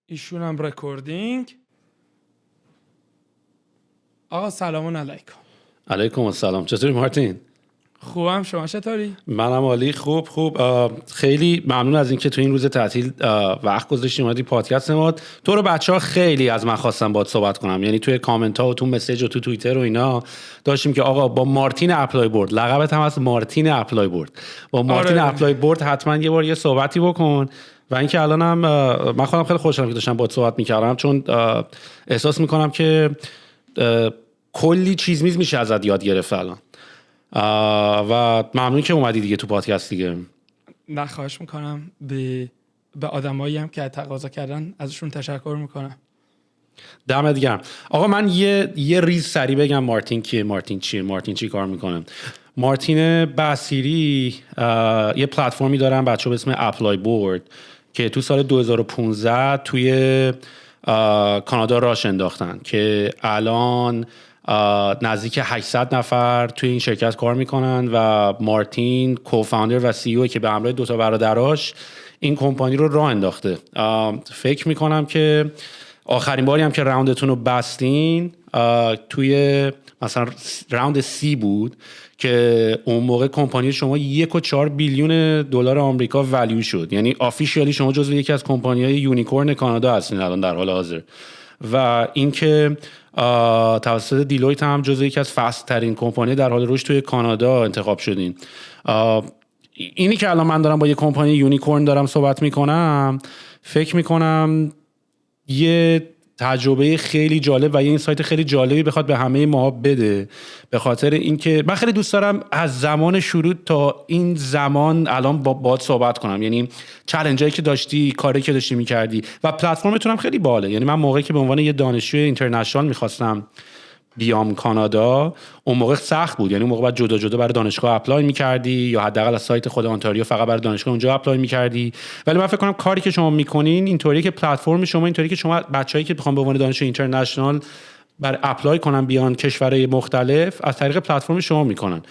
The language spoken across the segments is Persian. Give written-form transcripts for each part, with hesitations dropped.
ایشون هم رکوردینگ. آقا سلام علیکم. علیکم السلام. چطوری مارتین؟ خوبم، شما چطوری؟ منم عالی. خوب. خیلی ممنون از اینکه تو این روز تعطیل وقت گذاشتی اومدی پادکست ما. تو رو بچه‌ها خیلی از من خواستن باهات صحبت کنم، یعنی توی کامنت ها و تو مسیج و تو توییتر و اینا داشتیم که آقا با مارتین اپلای بورد، لقبت هم از مارتین اپلای بورد، با مارتین اپلای بورد حتما یه بار یه صحبتی بکن. و اینکه الانم من خودم خیلی خوشحالم که داشتم باهات صحبت می‌کردم، چون احساس می‌کنم که کلی چیز میشه ازت یاد گرفت الان. و ممنون که اومدی دیگه تو پادکست دیگه. نه خواهش میکنم. به آدمایی هم که تقاضا کردن ازشون تشکر میکنم. دمت گرم. آقا من یه ریز سری بگم مارتین کیه، مارتین چیه، مارتین چی کار میکنه. مارتین بصیری یه پلتفرمی دارن بچه‌ها به اسم اپلای بورد که تو سال 2015 توی کانادا راش انداختن که الان نزدیک 800 نفر توی این شرکت کار میکنن و مارتین کوفاندر و سی او که به همراه دوتا برادراش این کمپانی رو راه انداخته. فکر میکنم که آخرین باری هم که راوندتون رو بستین توی مثلا راوند سی بود که اون موقع کمپانی شما 1.4 بیلیون دلار آمریکا ولیو شد، یعنی آفیشیالی شما جزو یکی از کمپانی‌های یونیکورن کانادا هستین الان در حال حاضر. و اینکه توسط دیلویت هم جزو یکی از فست ترین کمپانی در حال رشد توی کانادا انتخاب شدین. اینی که الان من دارم با یه کمپانی یونیکورن دارم صحبت میکنم، فکر میکنم یه تجربه خیلی جالب و یه اینسایت خیلی جالبی بخواد به همه ما بده، به خاطر اینکه من خیلی دوست دارم از زمان شروع تا این زمان الان باهات صحبت کنم، یعنی چالنجایی که داشتی، کاری که داشتی میکردی و پلتفرمتون هم خیلی باحاله. یعنی من موقعی که به عنوان یه دانشجوی اینترنشنال میخواستم بیام کانادا، اون موقع سخت بود، یعنی اون موقع باید جدا جدا برای دانشگاه اپلای می‌کردی یا حداقل از سایت خود آنتاریو فقط برای دانشگاه اونجا اپلای می‌کردی. ولی من فکر کنم کاری که شما می‌کنین اینطوریه که پلتفرم شما اینطوریه که شما بچه‌ای که بخوام به عنوان دانشجو اینترنشنال برای اپلای کنن بیان کشورهای مختلف از طریق پلتفرم شما میکنن.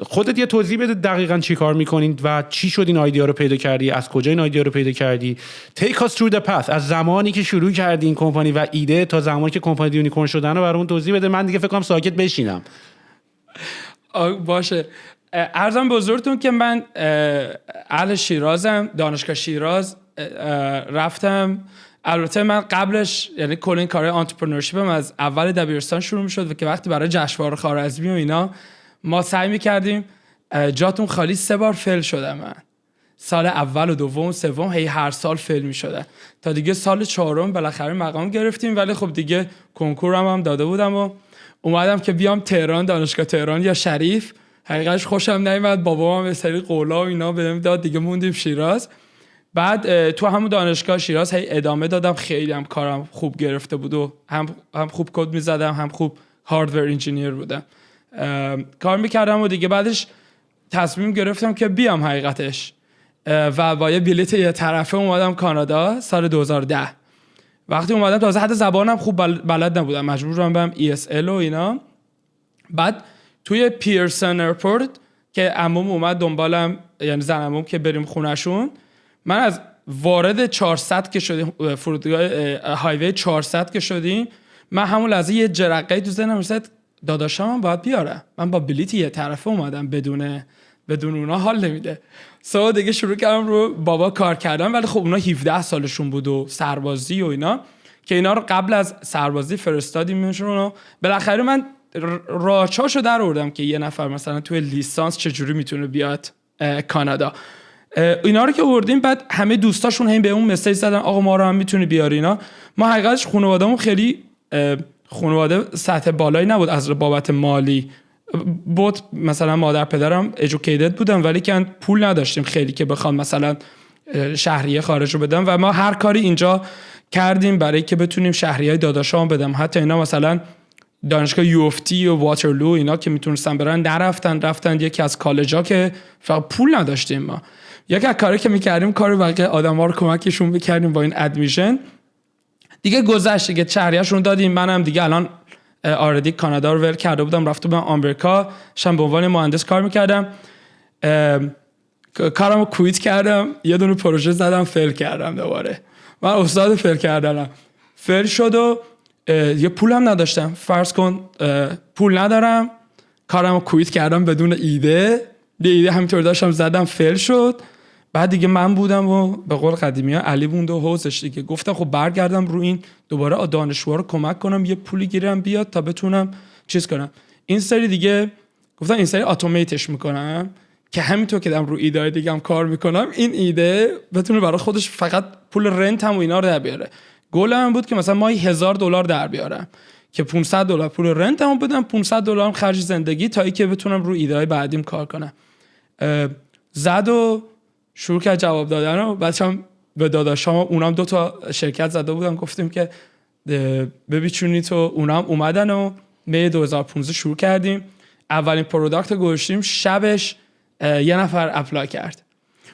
خودت یه توضیح بده دقیقاً چی کار میکنین و چی شد این ایده رو پیدا کردی، از کجا این ایده رو پیدا کردی. Take us through the path، از زمانی که شروع کردی این کمپانی و ایده تا زمانی که کمپانی یونیکورن شدن رو برامون توضیح بده. من دیگه فکر کنم ساکت بشینم. باشه. عرضم به حضورتون که من اهل شیرازم، دانشگاه شیراز رفتم. البته من قبلش یعنی کل این کارهای آنترپرنورشیپم از اول دبیرستان شروع می‌شد و که وقتی برای جشنواره خوارزمی و اینا ما سعی می‌کردیم جاتون خالی 3 بار فیل شدم. من سال اول و دوم و سوم هر سال فیل می‌شدم تا دیگه سال 4 بالاخره مقام گرفتیم. ولی خب دیگه کنکورم هم داده بودم و اومدم که بیام تهران، دانشگاه تهران یا شریف. حقیقتش خوشم نیومد، بابام به سری قولا و اینا بهم داد، دیگه موندیم شیراز. بعد تو همون دانشگاه شیراز ادامه دادم، خیلی هم کارم خوب گرفته بود و هم خوب کد میزدم، هم خوب هاردور انجینیر بودم، کار میکردم و دیگه بعدش تصمیم گرفتم که بیام حقیقتش و با یه بلیت یه طرفه اومدم کانادا سال 2010. وقتی اومدم تازه حتی زبانم خوب بلد نبودم، مجبور شدم برم ESL و اینا. بعد توی پیرسن ایرپورت که عموم اومد دنبالم، یعنی زن عموم که بریم خونهشون، من از وارد 400 که شدیم، فرودگاه هایوی 400 که شدیم، من همون لحظه یه جرقه‌ای تو ذهنم رسید داداشام باید بیارم، من با بلیت یه طرفه اومدم، بدون اونا حال نمیده. دیگه شروع کردم رو بابا کار کردم. ولی خب اونا 17 سالشون بود و سربازی و اینا که اینا رو قبل از سربازی فرستادیمشون و بالاخره من راچاشو در آوردم که یه نفر مثلا توی لیسانس چجوری میتونه بیاد کانادا. اینا رو که آوردیم، بعد همه دوستاشون هم به اون مسیج زدن آقا ما رو هم میتونی بیاری اینا. ما حقیقتش خانواده‌مون خیلی خانواده سطح بالایی نبود از بابت مالی بود، مثلا مادر پدرم educated بودن ولی که پول نداشتیم خیلی که بخوام مثلا شهریه خارج رو بدم و ما هر کاری اینجا کردیم برای که بتونیم شهریه داداشام بدم. حتی اینا مثلا دانشگاه UofT و واترلو اینا که میتونستن برن رفتن یکی از کالجا که فقط پول نداشتیم. ما یکی از کاری که میکردیم کار واقعا آدما رو کمکشون میکردیم با این ادمیشن. دیگه گذشت، دیگه شهریه‌شون دادیم. منم دیگه الان آردی کانادا رو ول کرده بودم، رفته بودم آمریکا، شام به عنوان مهندس کار میکردم. کارمو کویت کردم، یه دونه پروژه زدم، فیل کردم دوباره. من استاد فیل کردنم. فیل شد و یه پولم نداشتم. فرض کن پول ندارم، کارمو کویت کردم بدون ایده. ایده همینطور داشتم زدم، فیل شد. بعد دیگه من بودم و به قول قدیمی‌ها علی بود و حوزش دیگه. گفتم خب برگردم رو این دوباره دانشجوها رو کمک کنم یه پولی گیرم بیاد تا بتونم چیز کنم. این سری دیگه گفتم این سری اتوماتش میکنم که همینطور که دارم رو ایده دیگه هم کار میکنم این ایده بتونه برای خودش فقط پول رنت هم و اینا رو در بیاره. گولم بود که مثلا ماهی $1000 در بیارم که $500 پول رنت هم بدم، $500 خرج زندگی تا اینکه بتونم رو ایده های بعدیم کار کنم. زد و شروع کرد جواب دادن و بعدشم به داداشام اونام 2 تا شرکت زده بودن، گفتیم که ببیچونی تو اونام اومدن و می 2015 شروع کردیم. اولین پروداکت رو گذاشتیم، شبش یه نفر اپلای کرد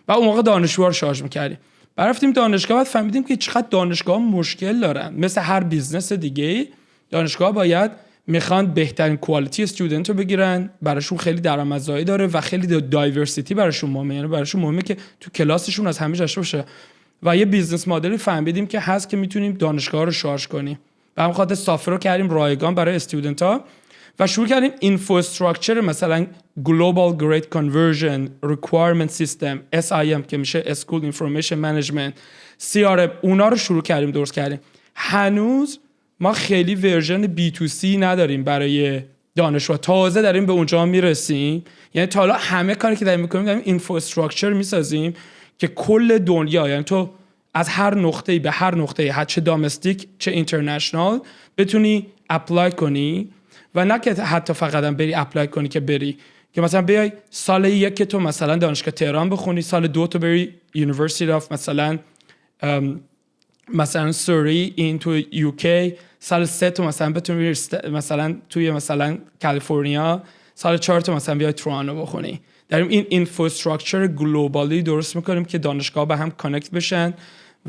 و اون موقع دانشجوها رو شارژ می‌کردیم. رفتیم دانشگاه، بعد فهمیدیم که چقدر دانشگاه مشکل دارن. مثل هر بیزنس دیگه دانشگاه باید میخوان بهترین کوالیتی استودنت رو بگیرن، براشون خیلی درآمدزایی داره و خیلی دایورسیتی براشون مهمه، یعنی براشون مهمه که تو کلاسشون از همه داشته باشه. و یه بیزنس مدلی فهمیدیم که هست که میتونیم دانشگاه رو شارژ کنیم و هم خاطر سافر رو کردیم رایگان برای استودنت ها و شروع کردیم اینفراستراکچر مثلا Global Grade Conversion Requirement System SIM که میشه School Information Management CRM، اونا رو شروع کردیم درست کردیم. هنوز ما خیلی ورژن B2C نداریم برای دانشجو، تازه داریم به اونجا میرسیم. یعنی تا حالا همه کاری که داریم میکنیم داریم اینفراستراکچر میسازیم که کل دنیا، یعنی تو از هر نقطه‌ای به هر نقطه‌ای، چه دامستیک چه اینترنشنال، بتونی اپلای کنی و نه که حتی فقط هم بری اپلای کنی که بری که مثلا بیای سال 1 که تو مثلا دانشگاه تهران بخونی، سال 2 تو بری یونیورسیتی آف مثلا سوری این تو UK، سال 3 تو مثلا بتونی مثلا توی مثلا کالیفرنیا، سال 4 تو مثلا بیای تورانتو بخونی. داریم این اینفراستراکچر گلوبالی درست میکنیم که دانشگاه به هم کانکت بشن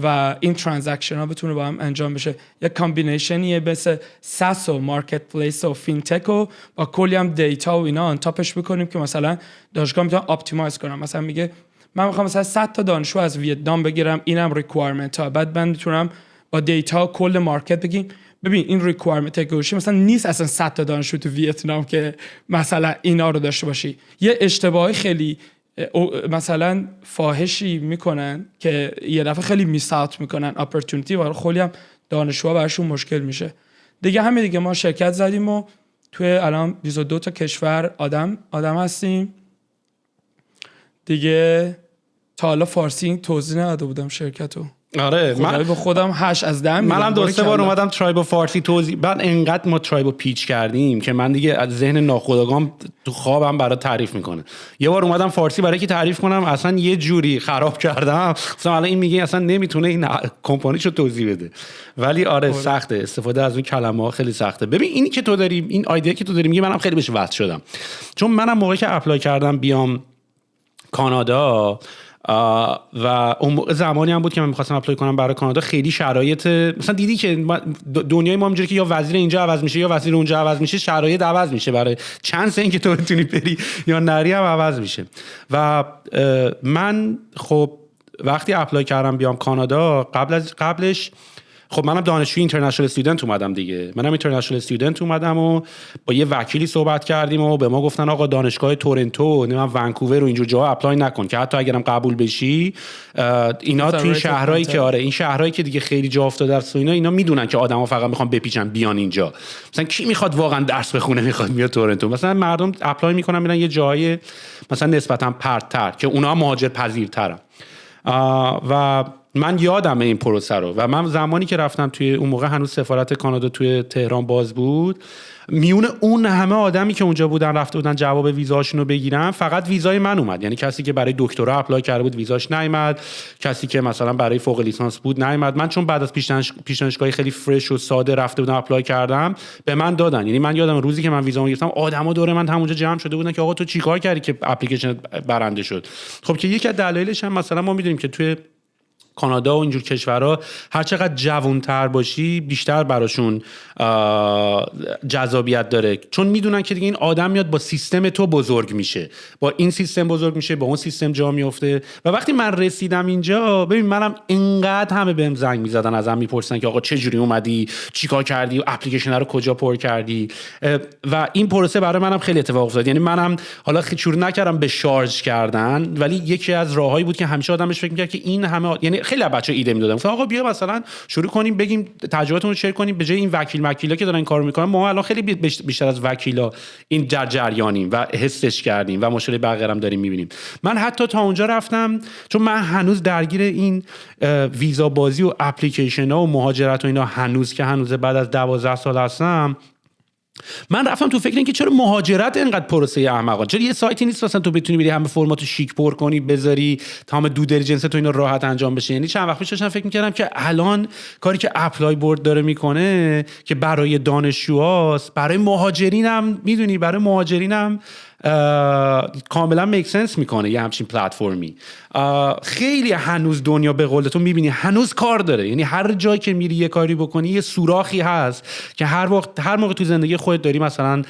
و این ترانزکشن ها بتونه با هم انجام بشه. یک کامبینیشنیه مثل ساس و مارکت پلیس و فینتک و با کلی هم دیتا و اینا آن تاپش بکنیم که مثلا دانشگاه میتونه اپتیمایز کنم. مثلا میگه من میخوام مثلا 100 تا دانشجو از ویتنام بگیرم، اینم ریکوایرمنت ها، بعد من میتونم با دیتا کل مارکت بگیم ببین این ریکوایرمنت گوشی مثلا نیست اصلا 100 تا دانشجو تو ویتنام که مثلا اینا رو داشته باشی. یه اشتباهی خیلی مثلا فاحشی میکنن که یه دفعه خیلی میس اوت میکنن اپورتونتی و خیلی هم دانشجوها براشون مشکل میشه دیگه. همین دیگه ما شرکت زدیم و توی الان 22 تا کشور آدم هستیم دیگه. تا حالا فارسی توضیح نداده بودم شرکتو. آره من به خودم 8 از 10 میدم. منم 2-3 بار اومدم ترایب فارسی توضیح، بعد انقدر ما ترایب پیچ کردیم که من دیگه از ذهن ناخودآگاهم تو خوابم برای تعریف میکنه. یه بار اومدم فارسی برای کی تعریف کنم اصلا یه جوری خراب کردم مثلا الان این میگه اصلا نمیتونه این کمپانیشو توضیح بده. ولی آره سخته استفاده از اون کلمه‌ها، خیلی سخته. ببین اینی که تو داری، این ایده که تو داری میگه، منم خیلی بهش وصل شدم، چون منم موقعی که اپلای کردم بیام کانادا و اون زمانی هم بود که من می‌خواستم اپلای کنم برای کانادا، خیلی شرایط مثلا دیدی که دنیای ما اینجوری که یا وزیر اینجا عوض میشه یا وزیر اونجا عوض میشه، شرایط عوض میشه، برای چند سه اینکه تو بتونی بری یا نری هم عوض میشه. و من خب وقتی اپلای کردم بیام کانادا، قبلش خب منم دانشجوی اینترنشنال استودنت اومدم دیگه. منم اینترنشنال استودنت اومدم و با یه وکیلی صحبت کردیم و به ما گفتن آقا دانشگاه تورنتو، نه ونکوور و اینجور جاها اپلای نکن که حتی اگرم قبول بشی اینا تو این شهرهایی که آره این شهرهایی که دیگه خیلی جا افتاده است و اینا میدونن که آدما فقط میخوان بپیچن بیان اینجا. مثلا کی میخواد واقعا درس بخونه میخواد بیاد تورنتو؟ مثلا مردم اپلای میکنن میرن یه جای مثلا نسبتا پرت‌تر که اونا مهاجر پذیرترن. و من یادم این پروسه رو و من زمانی که رفتم توی اون موقع هنوز سفارت کانادا توی تهران باز بود، میونه اون همه آدمی که اونجا بودن رفته بودن جواب ویزاشون رو بگیرن، فقط ویزای من اومد. یعنی کسی که برای دکترا اپلای کرده بود ویزاش نیامد، کسی که مثلا برای فوق لیسانس بود نیامد. من چون بعد از پیش‌دانشگاهی خیلی فرش و ساده رفته بودم اپلای کردم، به من دادن. یعنی من یادم روزی که من ویزامو گرفتم آدما دور من همونجا جمع شده بودن که آقا تو چیکار کردی که اپلیکیشن برنده شد. خب که یکی از دلایلش هم مثلا ما میدونیم که توی کانادا و اینجور کشورها هر چقدر جوان‌تر باشی بیشتر براشون جذابیت داره، چون میدونن که دیگه این آدم میاد با سیستم تو بزرگ میشه، با این سیستم بزرگ میشه، با اون سیستم جا میفته. و وقتی من رسیدم اینجا، ببین منم اینقدر همه بهم زنگ میزدن، ازم میپرسن که آقا چه جوری اومدی، چیکار کردی، اپلیکیشن رو کجا پر کردی. و این پروسه برای منم خیلی اتفاق افتاد. یعنی منم حالا شروع نکردم به شارژ کردن، ولی یکی از راههایی بود که همیشه آدمش فکر می‌کرد که این همه، یعنی خیلی بچه‌ها ایده میدادن، گفتم آقا بیا مثلا شروع کنیم بگیم تجربهاتمون رو شیر کنیم، به جای این وکیلا که دارن این کارو میکنن ما الان خیلی بیشتر از وکیلا این جریانیم و حسش کردیم و مشکل بقیه هم داریم میبینیم. من حتی تا اونجا رفتم، چون من هنوز درگیر این ویزا بازی و اپلیکیشن ها و مهاجرت و اینا هنوز بعد از 12 سال هستم، من رفتم تو فکر این که چرا مهاجرت اینقدر پروسه احمقانه، چرا یه سایتی نیست مثلا تو بتونی بری همه فرماتو شیک پر کنی بذاری تمام دو دیلیجنس تو اینا راحت انجام بشه. یعنی چند وقت پیش داشتم فکر می‌کردم که الان کاری که اپلای بورد داره میکنه که برای دانشجوهاست، برای مهاجرینم میدونی، برای مهاجرینم کاملا میک سنس میکنه یه همچین پلتفرمی. خیلی هنوز دنیا به قول تو میبینی هنوز کار داره، یعنی هر جایی که میری یه کاری بکنی یه سوراخی هست که هر موقع تو زندگی خودت داری مثلا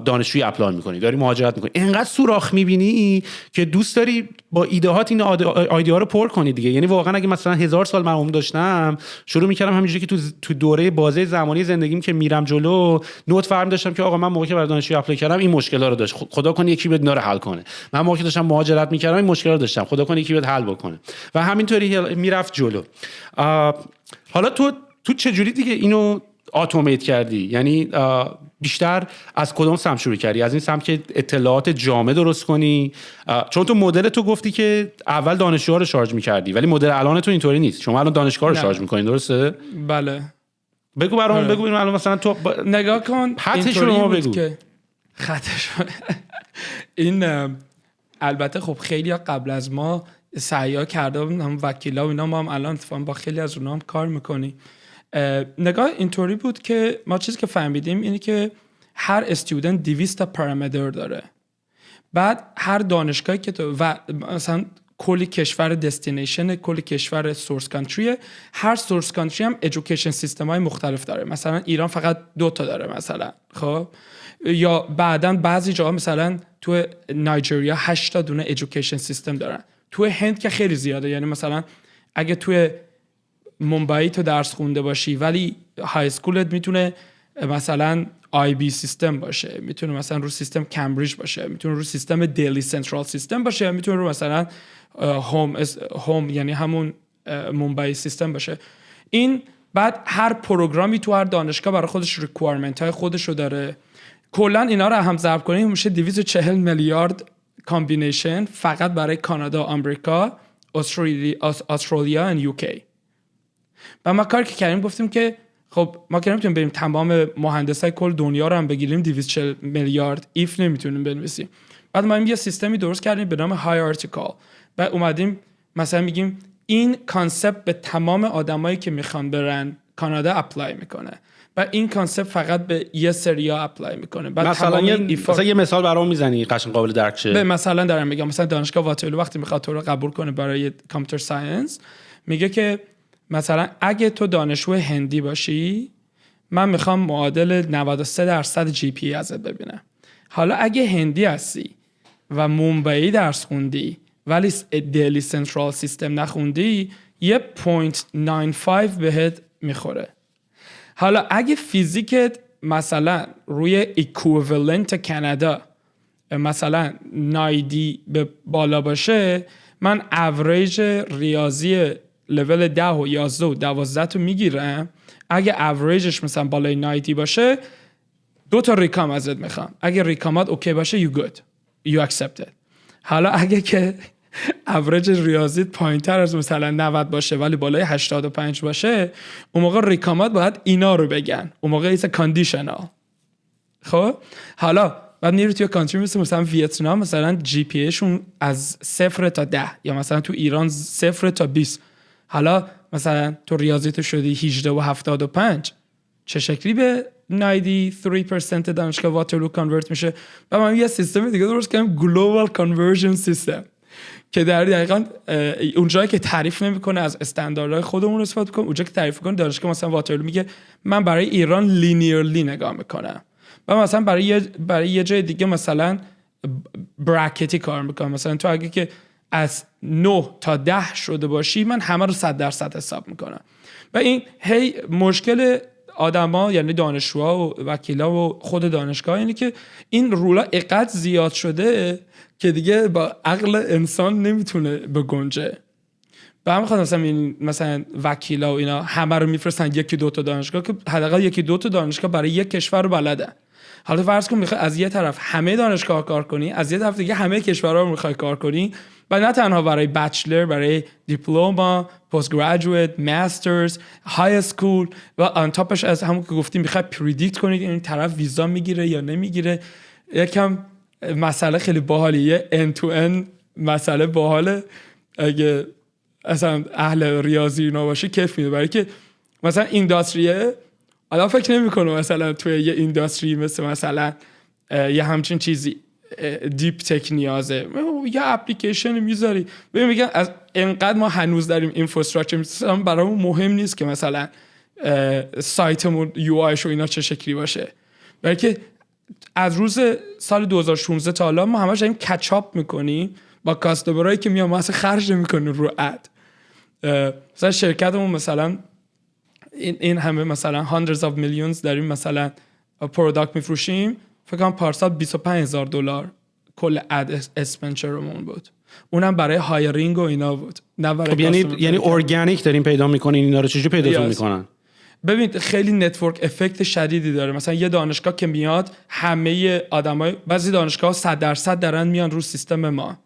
دانشجویی اپلای میکنی، داری مهاجرت میکنی، اینقدر سوراخ میبینی که دوست داری با ایده‌هات این ایده ها رو پر کنی دیگه. یعنی واقعا اگه مثلا 1000 سال من عمر داشتم، شروع میکردم همینجوری که تو دوره بازه زمانی زندگیم که میرم جلو نوت فرم داشتم که آقا من موقعی که برای دانشجویی اپلای کردم این مشکل‌ها رو داشت، خدا کنه یکی بیاد اینا رو حل کنه. من موقعی داشتم مهاجرت میکردم این مشکل‌ها رو داشتم، خدا کنه یکی بیاد حل بکنه. و همینطوری میرفت جلو. حالا تو چه جوری دیگه اینو اتومات کردی؟ یعنی بیشتر از کدوم سمت شروع کردی؟ از این سمت که اطلاعات جامع درست کنی؟ چون تو مدل تو گفتی که اول دانشجوها رو شارژ می‌کردی، ولی مدل الان تو اینطوری نیست، شما الان دانشگاه رو شارژ می‌کنی، درسته؟ بله. بگو برام، بگو الان مثلا تو نگاه کن خطش رو بگو که خطش این البته خب خیلی قبل از ما سعیا کرده بودن، هم وکیلا و اینا، ما هم الان اتفاقا با خیلی از اونها هم کار میکنیم. نگاه اینطوری بود که ما چیزی که فهمیدیم اینه که هر استودنت 200 تا پارامتر داره. بعد هر دانشگاهی که تو و مثلا کلی کشور دستینیشن، کلی کشور سورس کانتری، هر سورس کانتری هم ایژوکیشن سیستم های مختلف داره. مثلا ایران فقط 2 تا داره مثلا، خب، یا بعداً بعضی جاها مثلا تو نایجریا 8 تا دونه ایژوکیشن سیستم دارن. تو هند که خیلی زیاده، یعنی مثلا اگه توی مومبای تو درس خونده باشی ولی های اسکولت میتونه مثلا آی بی سیستم باشه، میتونه مثلا رو سیستم کمبریج باشه، میتونه رو سیستم دیلی سنترال سیستم باشه، میتونه رو مثلا هوم یعنی همون مومبای سیستم باشه. این بعد هر پروگرامی تو هر دانشگاه برای خودش ریکوایرمنت های خودشو داره. کلا اینا رو هم ضرب کنیم میشه 240 میلیارد کامبینیشن فقط برای کانادا، آمریکا، استرالیا و یوکی. و ما کاری که کردیم گفتیم که خب ما که نمیتونیم بریم تمام مهندسای کل دنیا رو هم بگیریم 240 میلیارد ایف نمیتونیم بنویسیم. بعد ما یه سیستمی درست کردیم به نام های آرتیکل. بعد اومدیم مثلا میگیم این کانسپت به تمام آدمایی که میخوان برن کانادا اپلای میکنه و این کانسپت فقط به یه سریا اپلای میکنه. بعد مثلا یه مثال برام میزنی قشنگ قابل درک شه؟ مثلا دارم میگم مثلا دانشگاه واترلو وقتی میخواد تو رو قبول کنه برای کامپیوتر ساینس، میگه که مثلا اگه تو دانشجو هندی باشی من میخوام معادل 93% جی پی ازت ببینم. حالا اگه هندی هستی و مومبایی درس خوندی ولی دیلی سنترال سیستم نخوندی یه 0.95 بهت میخوره. حالا اگه فیزیکت مثلا روی اکویولنت کانادا مثلا 90 به بالا باشه، من اوریج ریاضی لول 10 و 11 و 12 تو میگیرم. اگه اوریجش مثلا بالای 90 باشه 2 تا ریکام ازت میخوام. اگه ریکامات اوکی باشه you good you accepted. حالا اگه که اوریج ریاضیت پایینتر از مثلا 90 باشه ولی بالای 85 باشه، اون موقع ریکامات باید اینا رو بگن، اون موقع ایسا کاندیشنال. خب حالا بعد میری توی کانتری مثلا ویتنام مثلا جی پی ایشون از 0 تا 10 یا مثلا تو ایران 0 تا 20. حالا مثلا تو ریاضیت شدی 18 و 75، چه شکلی به 93% دانشگاه واترلو کانورت میشه؟ و من یه سیستم دیگه درست کردم، گلوبال کانورژن سیستم. که در دقیقاً اونجایی که تعریف نمیکنه از استانداردهای خودمون استفاده کنه، اونجایی که تعریف کنه دانشگاه مثلا واترلو میگه من برای ایران لینیرلی نگاه میکنم و مثلا برای یه جای دیگه مثلا براکتی کار میکنم. مثلا تو اگه که از 9 تا 10 شده باشی من همه رو 100% حساب میکنم. و این هی مشکل آدما یعنی دانشجوها و وکیلا و خود دانشگاه اینه که این رولا اینقدر زیاد شده که دیگه با عقل انسان نمیتونه بگنجه. به همین خاطر مثلا وکیلا و اینا همه رو میفرستن یکی دو تا دانشگاه که حداقل یکی دو تا دانشگاه برای یک کشور رو بلدن. حالا فرض کن میخوای از یه طرف همه دانشگاه کار کنی، از یه طرف دیگه همه کشورها رو میخوای کار کنی و نه تنها برای بچلر، برای دیپلوما، پست گریجویت، ماسترز، های اسکول و آن تاپش از همون که گفتیم میخوای پردیکت کنید این طرف ویزا میگیره یا نمیگیره. یکم مسئله خیلی باحالیه، ان تو ان مسئله باحاله. اگه اصلا اهل ریاضی اینا باشه کیف میده، برای که مثلا اینداستریه آدم فکر نمیکنه مثلا توی یه اینداستری مثلا یه همچین چیزی دیپ تک نیازه، یه اپلیکیشن میذاری. ببین میگن از انقدر ما هنوز داریم اینفراستراکچر میسازیم، برامون مهم نیست که مثلا سایتمون یو آیش و اینا چه شکلی باشه، بلکه از روز سال 2016 تا حالا ما همش داریم کچاپ میکنیم با کاستمرایی که میان، ما اصلا خرج نمیکنیم رو اد. مثلا شرکتمون مثلا این همه مثلا hundreds of millions داریم مثلا پروداکت میفروشیم، فکر کنم پارسال $25,000 کل اد اسپنچرمون بود، اونم برای هایرینگ و اینا بود، نه برای خب یعنی ارگانیک داریم پیدا میکنین. اینا رو چجوری پیدا میکنن؟ ببین خیلی نتورک افکت شدیدی داره. مثلا یه دانشگاه که میاد همه آدمای، بعضی دانشگاه 100% دارن میان رو سیستم ما،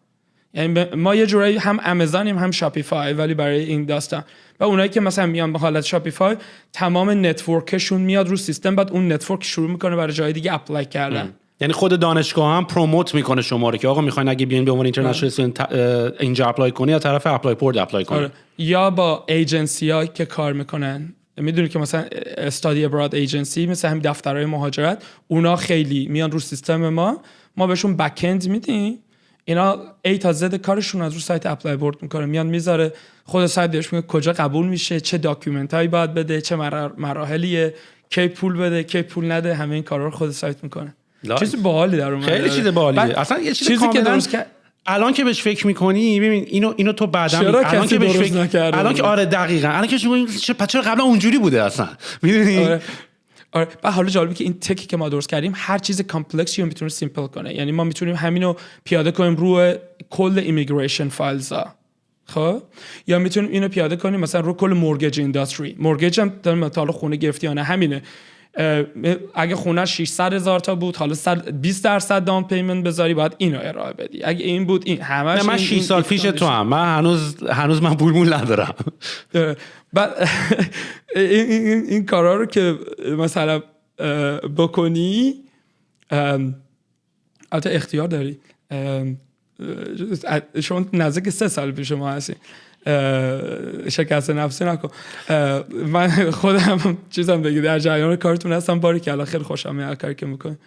یعنی ما یه جورایی هم آمازونیم هم شاپیفای ولی برای این داستان. و اونایی که مثلا میان به حالت شاپیفای تمام نتورکشون میاد رو سیستم، بعد اون نتورک شروع میکنه برای جای دیگه اپلای کردن. یعنی خود دانشگاه هم پروموت میکنه شما رو که آقا میخواین اگه بیاین به عنوان اینترنشنال اینجا اپلای کنی، یا طرف اپلای پورت اپلای کنی. یا با ایجنسی ها که کار میکنن، میدونی که مثلا استادی ابراد ایجنسی مثلا همین دفترهای مهاجرت، اونا خیلی میان رو سیستم ما بهشون بک اند میدیم، اینا A تا Z کارشون از رو سایت اپلای بورد میکنه، میان میذاره خود سایت درش میگه کجا قبول میشه، چه داکیومنت هایی باید بده، چه مراحلیه، کی پول بده کی پول نده، همه این کارا رو خود سایت میکنه. چیزی باحالی در اون خیلی چیز باحالیه. اصلا یه چیزی که درست الان که بهش فکر میکنی، ببین اینو تو بعداً الان که بهش فکر الان که آره دقیقاً الان که چرا قبلا اونجوری بوده اصلا، میدونی؟ آره. بعد حالا جالبه که این تکی که ما درست کردیم هر چیز کامپلکسی رو میتونه سیمپل کنه. یعنی ما میتونیم همینو پیاده کنیم روی کل ایمیگریشن فایلز ها، خب، یا میتونیم اینو پیاده کنیم مثلا روی کل مورگیج اینداستری. مورگیج هم داریم تا حالا خونه گرفتی یا نه، همینه. اگه خونه 600,000 تا بود، حالا 20% داون پیمنت بذاری باید اینو ارائه بدی. اگه این بود این همش. من 6 سال پیش تو هم من هنوز من پول ندارم. بعد این کارا رو که مثلا بکنی، البته اختیار داری، شما نزدیک 3 سال پیش ما هستی، شکست نفسی نکن. من خودم چیزم بگید در جریان کارتون هستم، باری که الان خیلی خوشم میاد کاری که میکنه،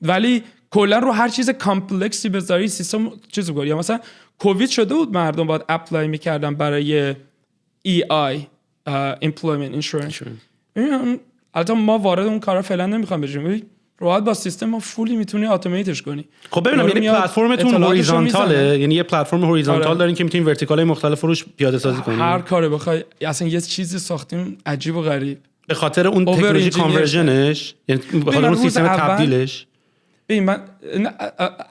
ولی کلا رو هر چیز کامپلکسی بذاری سیستم چیزی بگیر. یا مثلا کووید شده بود مردم باید اپلای میکردن برای EI employment insurance. البته ما وارد اون کارا فعلا نمیخوام بشیم، ولی راحت با سیستم ما فولی میتونی اتوماتش کنی. خب ببینم یعنی پلتفرمتون هوریزونتاله، یعنی یه پلتفرم هوریزونتال دارین که میتونین ورتیکالای مختلف روش پیاده سازی کنین. هر کاری بخوای، اصلا یه چیزی ساختیم عجیب و غریب به خاطر اون تکنولوژی کانورژنش، یعنی به خاطر اون سیستم تبدیلش. ببین من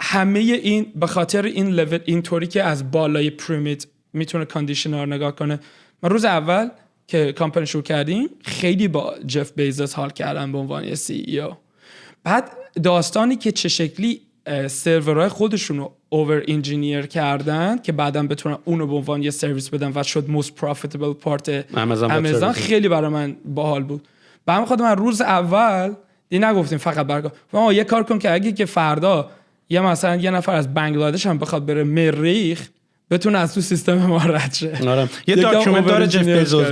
همه این به خاطر این لول اینطوری که از بالای پرمیت میتونه کاندیشنر نگاه کنه. من روز اول که کمپانی شروع کردیم خیلی با جف بیزوس حال کردم به عنوان CEO. بعد داستانی که چه شکلی سرورهای خودشون رو اوور انجینیر کردن که بعداً بتونن اونو به عنوان یه سرویس بدن و شد most profitable پارت آمازون، خیلی برای من باحال بود. به همین خاطر من روز اول نگفتیم فقط برگاه ما یه کار کن که اگه که فردا یه مثلا یه نفر از بنگلادش هم بخواد بره مریخ، بتونه از تو سیستم ما رد شه. آره. یه داکیومنت داره جف بزوس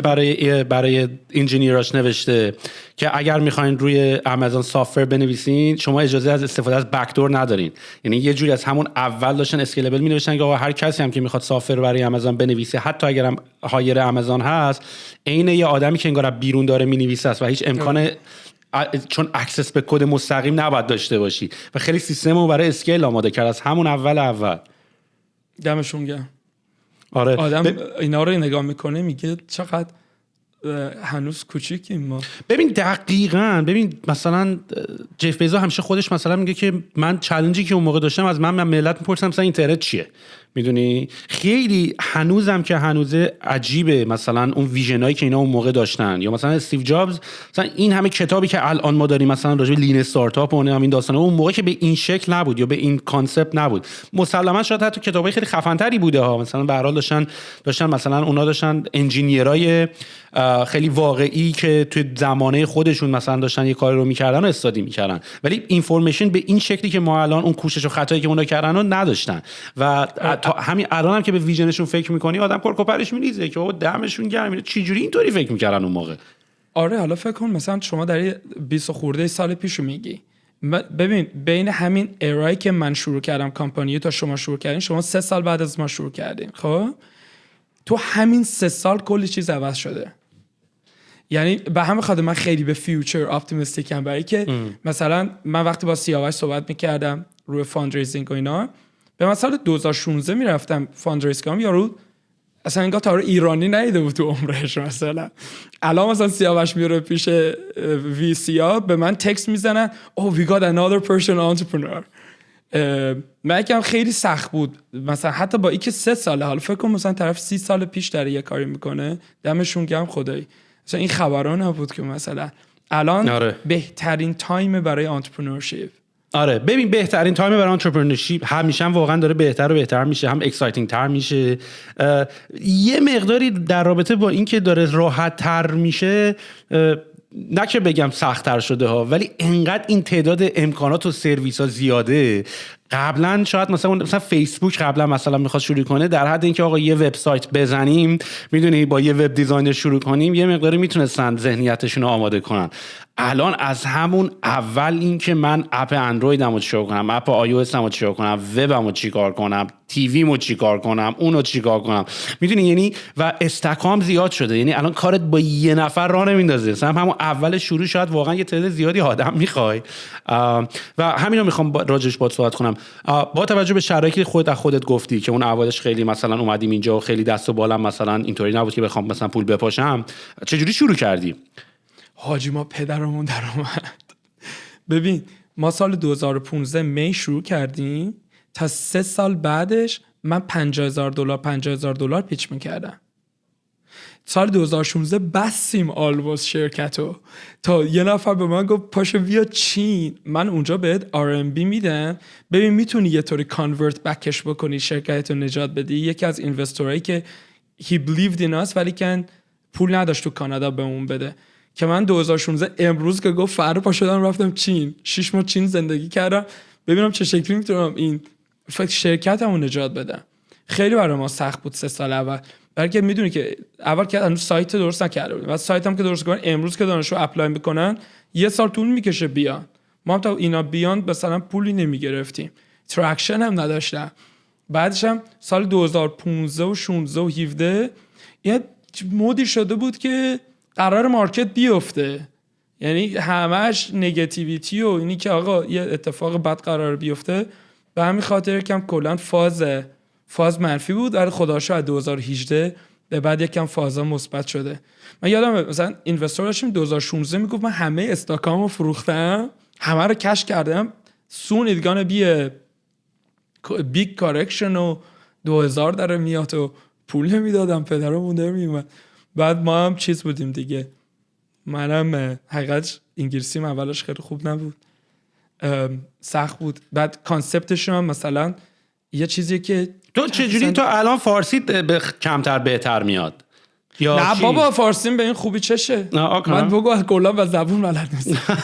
برای انجینیراش نوشته که اگر میخواین روی آمازون سافتور بنویسین شما اجازه از استفاده از بکدور ندارین. یعنی یه جوری از همون اول داشتن اسکیلبل مینوشتن که آقا هر کسی هم که میخواد سافتور برای آمازون بنویسه، حتی اگرم هایر آمازون هست، عین یه آدمی که انگار بیرون داره مینویسه است و هیچ امکان چون اکسس به کد مستقیم نباید داشته باشی و خیلی سیستمو برای اسکیل آماده کرد از همون اول. دمشون گرم. آره. آدم اینا رو نگاه میکنه میگه چقدر هنوز کوچیکیم ما. ببین دقیقاً، ببین مثلا جف بیزوس همیشه خودش مثلا میگه که من چالنجی که اون موقع داشتم از من ملت میپرسم مثلا اینترنت چیه، میدونی خیلی هنوزم که هنوزه عجیبه مثلا اون ویژنایی که اینا اون موقع داشتن، یا مثلا استیو جابز مثلا این همه کتابی که الان ما داریم مثلا راجع به لین استارتاپ و همین داستانا اون موقع که به این شکل نبود یا به این کانسپت نبود. مسلما شاید حتی کتابای خیلی خفن‌تری بوده ها، مثلا به هر حال داشتن مثلا اونا داشتن انجینیرای خیلی واقعی که توی زمانه خودشون مثلا داشتن یه کاری رو میکردن و استادی میکردن، ولی اینفورمیشن به این شکلی که ما الان اون کوشش و خطایی که اونا کردن رو نداشتن و تا همین الان هم که به ویژنشون فکر میکنی آدم کرکوپرش میریزه که دمشون گرم، چه جوری اینطوری فکر میکردن اون موقع. آره حالا فکر کن مثلا شما در 20 خورده سال پیشو میگی، ببین بین همین ارایی که من شروع کردم کمپانی تا شما شروع کردین، شما 3 سال بعد از ما شروع کردین، خب تو همین 3 سال کلی چیز عوض شده. یعنی به همین خاطر من خیلی به فیوچر اپتیمیستیکم، برای که مثلا من وقتی با سیاوش صحبت میکردم روی فاندریزینگ و اینا، به مثلا 2016 میرفتم فاندریز کنم، یارو اصلا انگار تا ایرانی ندیده بود تو عمرش. مثلا الان مثلا سیاوش میره پیش وی سی ها به من تکست میزنن oh we got another person entrepreneur. من کم خیلی سخت بود مثلا حتی با اینکه 3 ساله، حالا فکر کنم مثلا طرف 30 سال پیش داره یه کاری میکنه، دمشون گرم خدایی. مثلا این خبرها نبود که مثلا الان آره. بهترین تایم برای انترپرنورشیپ. آره ببین بهترین تایم برای انترپرنورشیپ همیشه هم واقعا داره بهتر و بهتر میشه، هم اکسایتینگ تر میشه. یه مقداری در رابطه با این که داره راحت تر میشه، نه که بگم سخت تر شده ها، ولی انقدر این تعداد امکانات و سرویس ها زیاده. قبلا شاید مثلا فیسبوک قبلا مثلا میخواد شروع کنه در حد اینکه آقا یه وبسایت بزنیم، میدونی با یه وب دیزاینر شروع کنیم، یه مقداری میتونستن ذهنیتشون رو آماده کنن. الان از همون اول این که من اپ اندرویدمو چیکار کنم، اپ آی او اسمو چیکار کنم، وبمو چیکار کنم، تیویمو چیکار کنم، اونو چیکار کنم، میدونی یعنی و استکام زیاد شده. یعنی الان کارت با یه نفر راه نمیندازه. مثلا همون اول شروع شاید واقعا یه تعداد زیادی آدم میخوای و همینو میخوام راجعش باهات صحبت کنم. با توجه به شرایطی که خودت گفتی که اون اولش خیلی مثلا اومدیم اینجا و خیلی دست و بالم مثلا اینطوری نبود که بخوام مثلا پول بپاشم، چجوری شروع کردی؟ حاجی ما پدرمون در اومد. ببین ما سال 2015 می شروع کردیم، تا 3 سال بعدش من $50,000 پیچ میکردم. سال 2016 بستیم آلباس شرکتو تا یه نفر به من گفت پاشو بیا چین، من اونجا بهت RMB میدم، ببین میتونی یه طوری کانورت بکش بکنی شرکتو نجات بدی. یکی از اینوستورایی که he believed in us ولی که پول نداشت تو کانادا بهمون بده، که من 2016 امروز که گفت فردا پا شدم رفتم چین، 6 ماه چین زندگی کردم ببینم چه شکلی میتونم این شرکتمو نجات بدم. خیلی برای ما سخت بود 3 سال اول، برای که میدونی که اول که هنوز سایت درست نکرده بودیم و سایت هم که درست کنن امروز که دانشجو اپلای میکنن 1 سال طول میکشه بیان. ما هم تا اینا بیان مثلا پولی نمیگرفتیم، تراکشن هم نداشتم. بعدش هم سال 2015 و 16 و 17 یه مودی شده بود که قرار مارکت بیفته، یعنی همش نگاتیویتی و اینی که آقا یه اتفاق بد قرار بیفته. به همین خاطر کم کلا فاز منفی بود، ولی خدا شکر 2018 به بعد یکم فازا مثبت شده. من یادم مثلا اینوستر داشتیم 2016 میگفت من همه استاکامو فروختم، همه رو کش کردم، soon it's gonna be a big correction و 2000 داره میاد و پول نمیدادم، پدرمون در میومد. بعد ما هم چیز بودیم دیگه، منم حقیقت انگلیسیم اولش خیلی خوب نبود، سخت بود. بعد کانسپتش هم مثلا یه چیزی که تو چجوری تو الان فارسی کمتر بهتر میاد؟ نه چی؟ بابا فارسیم به این خوبی چشه. من بگو از کلا و زبون بلد نیستم.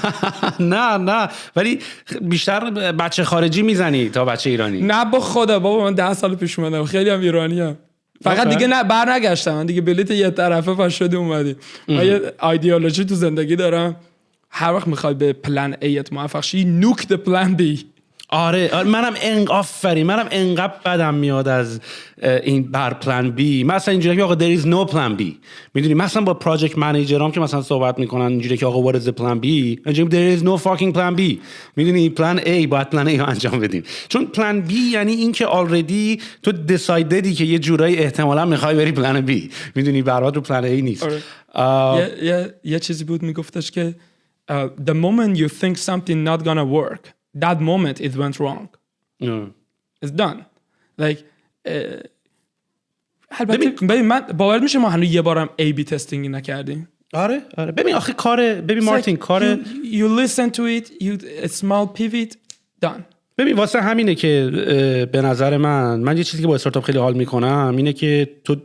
نه ولی بیشتر بچه خارجی میزنی تا بچه ایرانی. نه با خدا بابا من 10 سال پیش اومدم، خیلی هم ایرانیم. فقط دیگه نه برنگشتم، من دیگه بلیت یه طرفه پاش شده اومدی. من یه ایدئولوژی تو زندگی دارم، هر وقت میخوای به پلن ایت موفق شی نوک د پلن بی. آره منم منم انقدر بدم میاد از این بر پلن بی. مثلا اینجوری که آقا there is no plan B، میدونی مثلا با پراجکت منیجرام که مثلا صحبت میکنن اینجوری که آقا what is the plan B، اینجوری there is no fucking plan B، میدونی پلن A باید پلن A رو انجام بدیم، چون پلن B یعنی این که already تو دیسایددی که یه جورایی احتمالاً میخوای بری پلن B، میدونی برات رو پلن A نیست. یه چیزی بود میگفتش که the moment you think something not gonna work that moment it went wrong. It's done. Like البته ببین من باور میشه ما هنوز یه بارم A B تستینگ نکردیم. آره ببین آخه ببین مارتین کار you listen to it, a small pivot done. ببین واسه همینه که به نظر من یه چیزی که با استارتاپ خیلی حال میکنم اینه که تو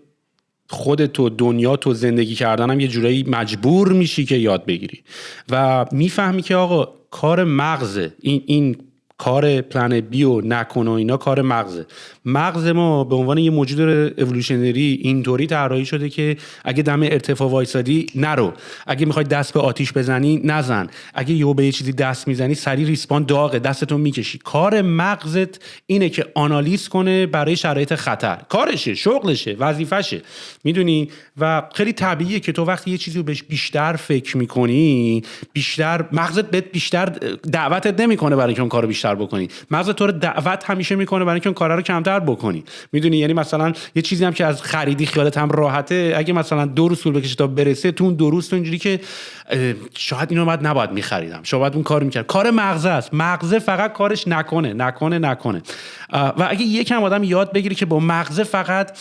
خودت دنیا تو زندگی کردن هم یه جورایی مجبور میشی که یاد بگیری و میفهمی که آقا کار مغزه، این کار پلن بی و نکن و اینا کار مغز ما به عنوان یه موجود اِوولوشنری اینطوری طراحی شده که اگه دم ارتفاع وایسادی نرو، اگه میخوای دست به آتیش بزنی نزن، اگه یهو به یه چیزی دست میزنی سریع ریسپاند داغه دستتو میکشی. کار مغزت اینه که آنالیز کنه برای شرایط خطر، کارشه، شغلشه، وظیفشه، میدونی. و خیلی طبیعیه که تو وقتی یه چیزی رو بهش بیشتر فکر میکنی بیشتر مغزت بهت بیشتر دعوتت نمیکنه برای اینکه اون کارو بیشتر بکنی، مغزت تو رو دعوت همیشه میکنه برای اینکه اون کارا رو کمتر بکنی، میدونی. یعنی مثلا یه چیزی هم که از خریدی خیالت هم راحته، اگه مثلا 2 روز طول بکشه تا برسه، تو اون 2 روز تو اینجوری که شاید اینو نباید میخریدم، شاید اون کارو میکرد. کار مغزه است، مغزه فقط کارش نکنه. و اگه یکم آدم یاد بگیره که با مغزه فقط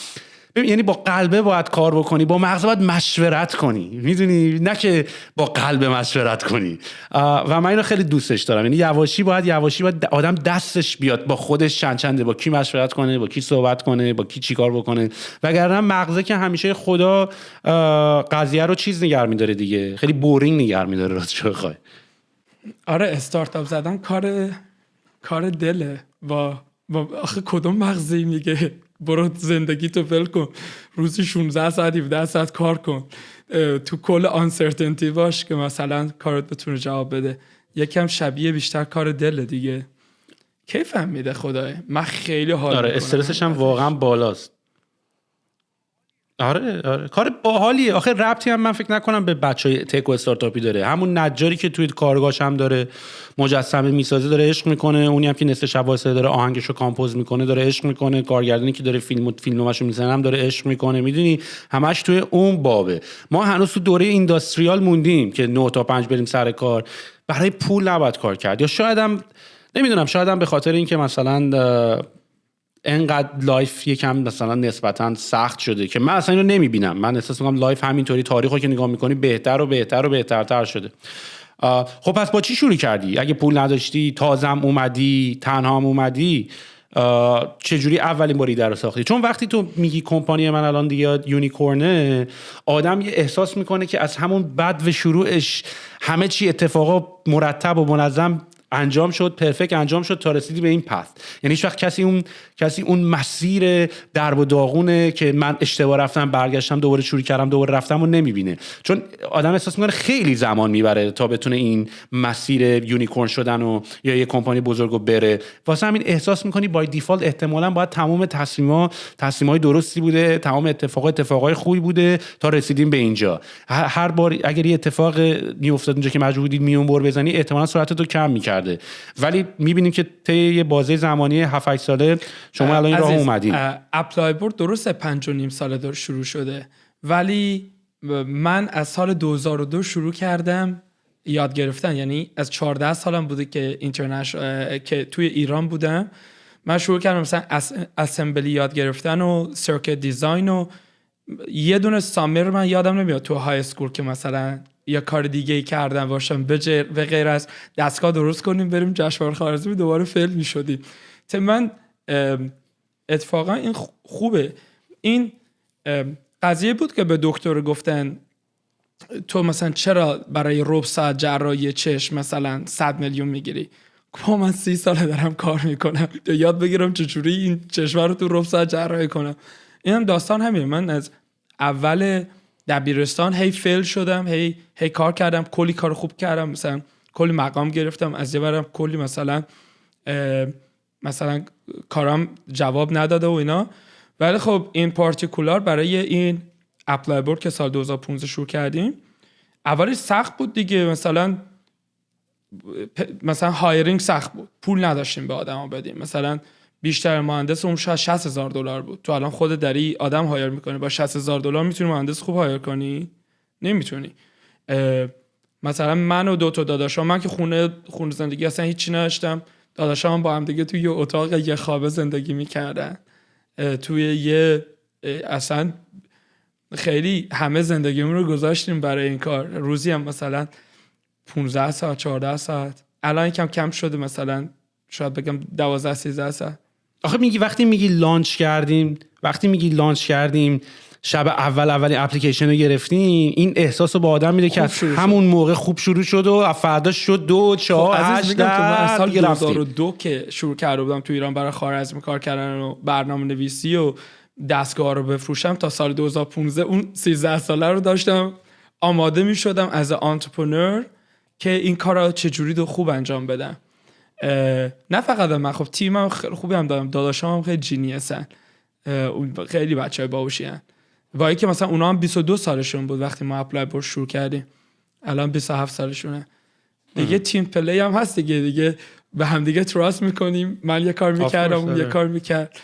یعنی با قلبه باید کار بکنی، با مغز باید مشورت کنی، میدونی، نه که با قلب مشورت کنی. و من اینو خیلی دوستش دارم. یعنی یواشی باید آدم دستش بیاد با خودش چنده با کی مشورت کنه، با کی صحبت کنه، با کی چیکار بکنه. وگرنه مغزه که همیشه خدا قضیه رو چیز نگه می‌داره دیگه، خیلی بورینگ نگه می‌داره راستش بخوای. آره استارتاپ زدن کار دله. با آخه کدوم مغزی میگه برو زندگی تو ول کن، روزی 16 ساعت 17 ساعت کار کن، تو کل آنسرتنتی باش که مثلا کارت بتونه جواب بده. یکم شبیه بیشتر کار دل دیگه. کیفم میده خدای من خیلی حال آره استرسش هم واقعا بالاست. آره کار باحالیه. آخه ربطی هم من فکر نکنم به بچهای تک و استارتاپی داره. همون نجاری که توی کارگاهش هم داره مجسمه میسازه داره عشق میکنه، اونی هم که نصف شب واسه داره آهنگشو کامپوز میکنه داره عشق میکنه، کارگردانی که داره فیلماشو میزنه هم داره عشق میکنه، میدونی، همش توی اون بابه. ما هنوز تو دوره اینداستریال موندیم که 9 تا 5 بریم سر کار. برای پول نباید کار کرد. یا شاید هم نمیدونم، شاید هم به خاطر اینکه مثلا انقدر لایف یکم مثلا نسبتا سخت شده که من اصلا اینو نمیبینم. من احساس میکنم لایف همینطوری تاریخو که نگاه میکنی بهتر و بهترتر شده. خب پس با چی شروع کردی؟ اگه پول نداشتی، تازم اومدی، تنها هم اومدی، چجوری اولین بار ایده رو ساختی؟ چون وقتی تو میگی کمپانی من الان دیگه یونیکورنه، آدم یه احساس میکنه که از همون بد و شروعش همه چی اتفاقا مرتب و منظم انجام شد، پرفکت انجام شد تا رسیدی به این پث. یعنی هیچ وقت کسی اون مسیر درب و داغونه که من اشتباه رفتم برگشتم دوباره شروع کردم دوباره رفتم و نمیبینه. چون آدم احساس میکنه خیلی زمان میبره تا بتونه این مسیر یونیکورن شدن و یا یه کمپانی بزرگو بره. واسه همین احساس میکنی بای دیفالت احتمالاً باید تمام تصمیمای درستی بوده، تمام اتفاقای خوبی بوده تا رسیدیم به اینجا. هر بار اگر یه اتفاق میافتاد اونجا که مجبور بودید میون بر بزنی، احتمالاً سرعتتو کم می‌کرد. ولی میبینیم که طی یه بازه زمانی 7-8 ساله شما الان این راه اومدین. اپلای بورد درسته 5.5 ساله داره شروع شده، ولی من از سال 2002 شروع کردم یاد گرفتن. یعنی از 14 سالم بوده که که توی ایران بودم. من شروع کردم مثلا اسمبلی یاد گرفتن و سرکت دیزاین و یه دونه سامر من یادم نمیاد تو های اسکول که مثلا یا کار دیگه ای کردن باشم به غیر از دستگاه درست کنیم بریم جشنواره خوارزمی دوباره فیل می‌شدیم. من اتفاقا این خوبه. این قضیه بود که به دکتر گفتن تو مثلا چرا برای ربع ساعت جراحی چشم مثلا 100 میلیون میگیری؟ گفتم من 30 ساله دارم کار میکنم تا یاد بگیرم چجوری این چشم رو تو ربع ساعت جراحی کنم. اینم داستان همینه. من از اول دبیرستان هی فیل شدم، هی کار کردم، کلی کار خوب کردم، مثلا کلی مقام گرفتم، از یه برم کلی مثلا کارام جواب نداده و اینا. ولی خب این پارتیکولار برای این اپلای بورد که سال 2015 شروع کردیم اولش سخت بود دیگه. مثلا هایرینگ سخت بود، پول نداشتیم به آدم ها بدیم. مثلا بیشتر مهندس اون شاید $60,000 بود. تو الان خود داری آدم هایر میکنی با $60,000 میتونی مهندس خوب هایر کنی؟ نمیتونی. مثلا من و 2 تا داداشام، من که خونه زندگی اصلا هیچی نداشتم، داداشام با هم دیگه توی یه اتاق یه خوابه زندگی میکردن، توی یه اصلا خیلی همه زندگیمون رو گذاشتیم برای این کار. روزی هم مثلا 15 ساعت 14 ساعت، الان کم شده، مثلا شاید بگم 12-13 ساعت. آخه وقتی میگی لانچ کردیم شب اول اپلیکیشن رو گرفتیم، این احساس رو با آدم میده که از همون موقع خوب شروع شد و فردا شد 2 4 8 10 من سال دیگه 2002 که شروع کرده بودم تو ایران برای خوارزمی کار کردن و برنامه نویسی و دستگاه رو بفروشم، تا سال 2015 اون 13 ساله رو داشتم آماده میشدم از آنترپرنور که این کارا چجوری رو خوب انجام بدم. نه فقط من، خب تیمم خیلی خوبی هم دارم، داداشام هم خیلی جینیسن، خیلی بچهای باهوشی ان. وای که مثلا اونا هم 22 سالشون بود وقتی ما اپلای بورد شروع کردیم، الان 27 سالشونه دیگه. تیم پلی هم هست دیگه به هم دیگه تراست میکنیم. من یه کار میکردم، اون یه کار میکرد.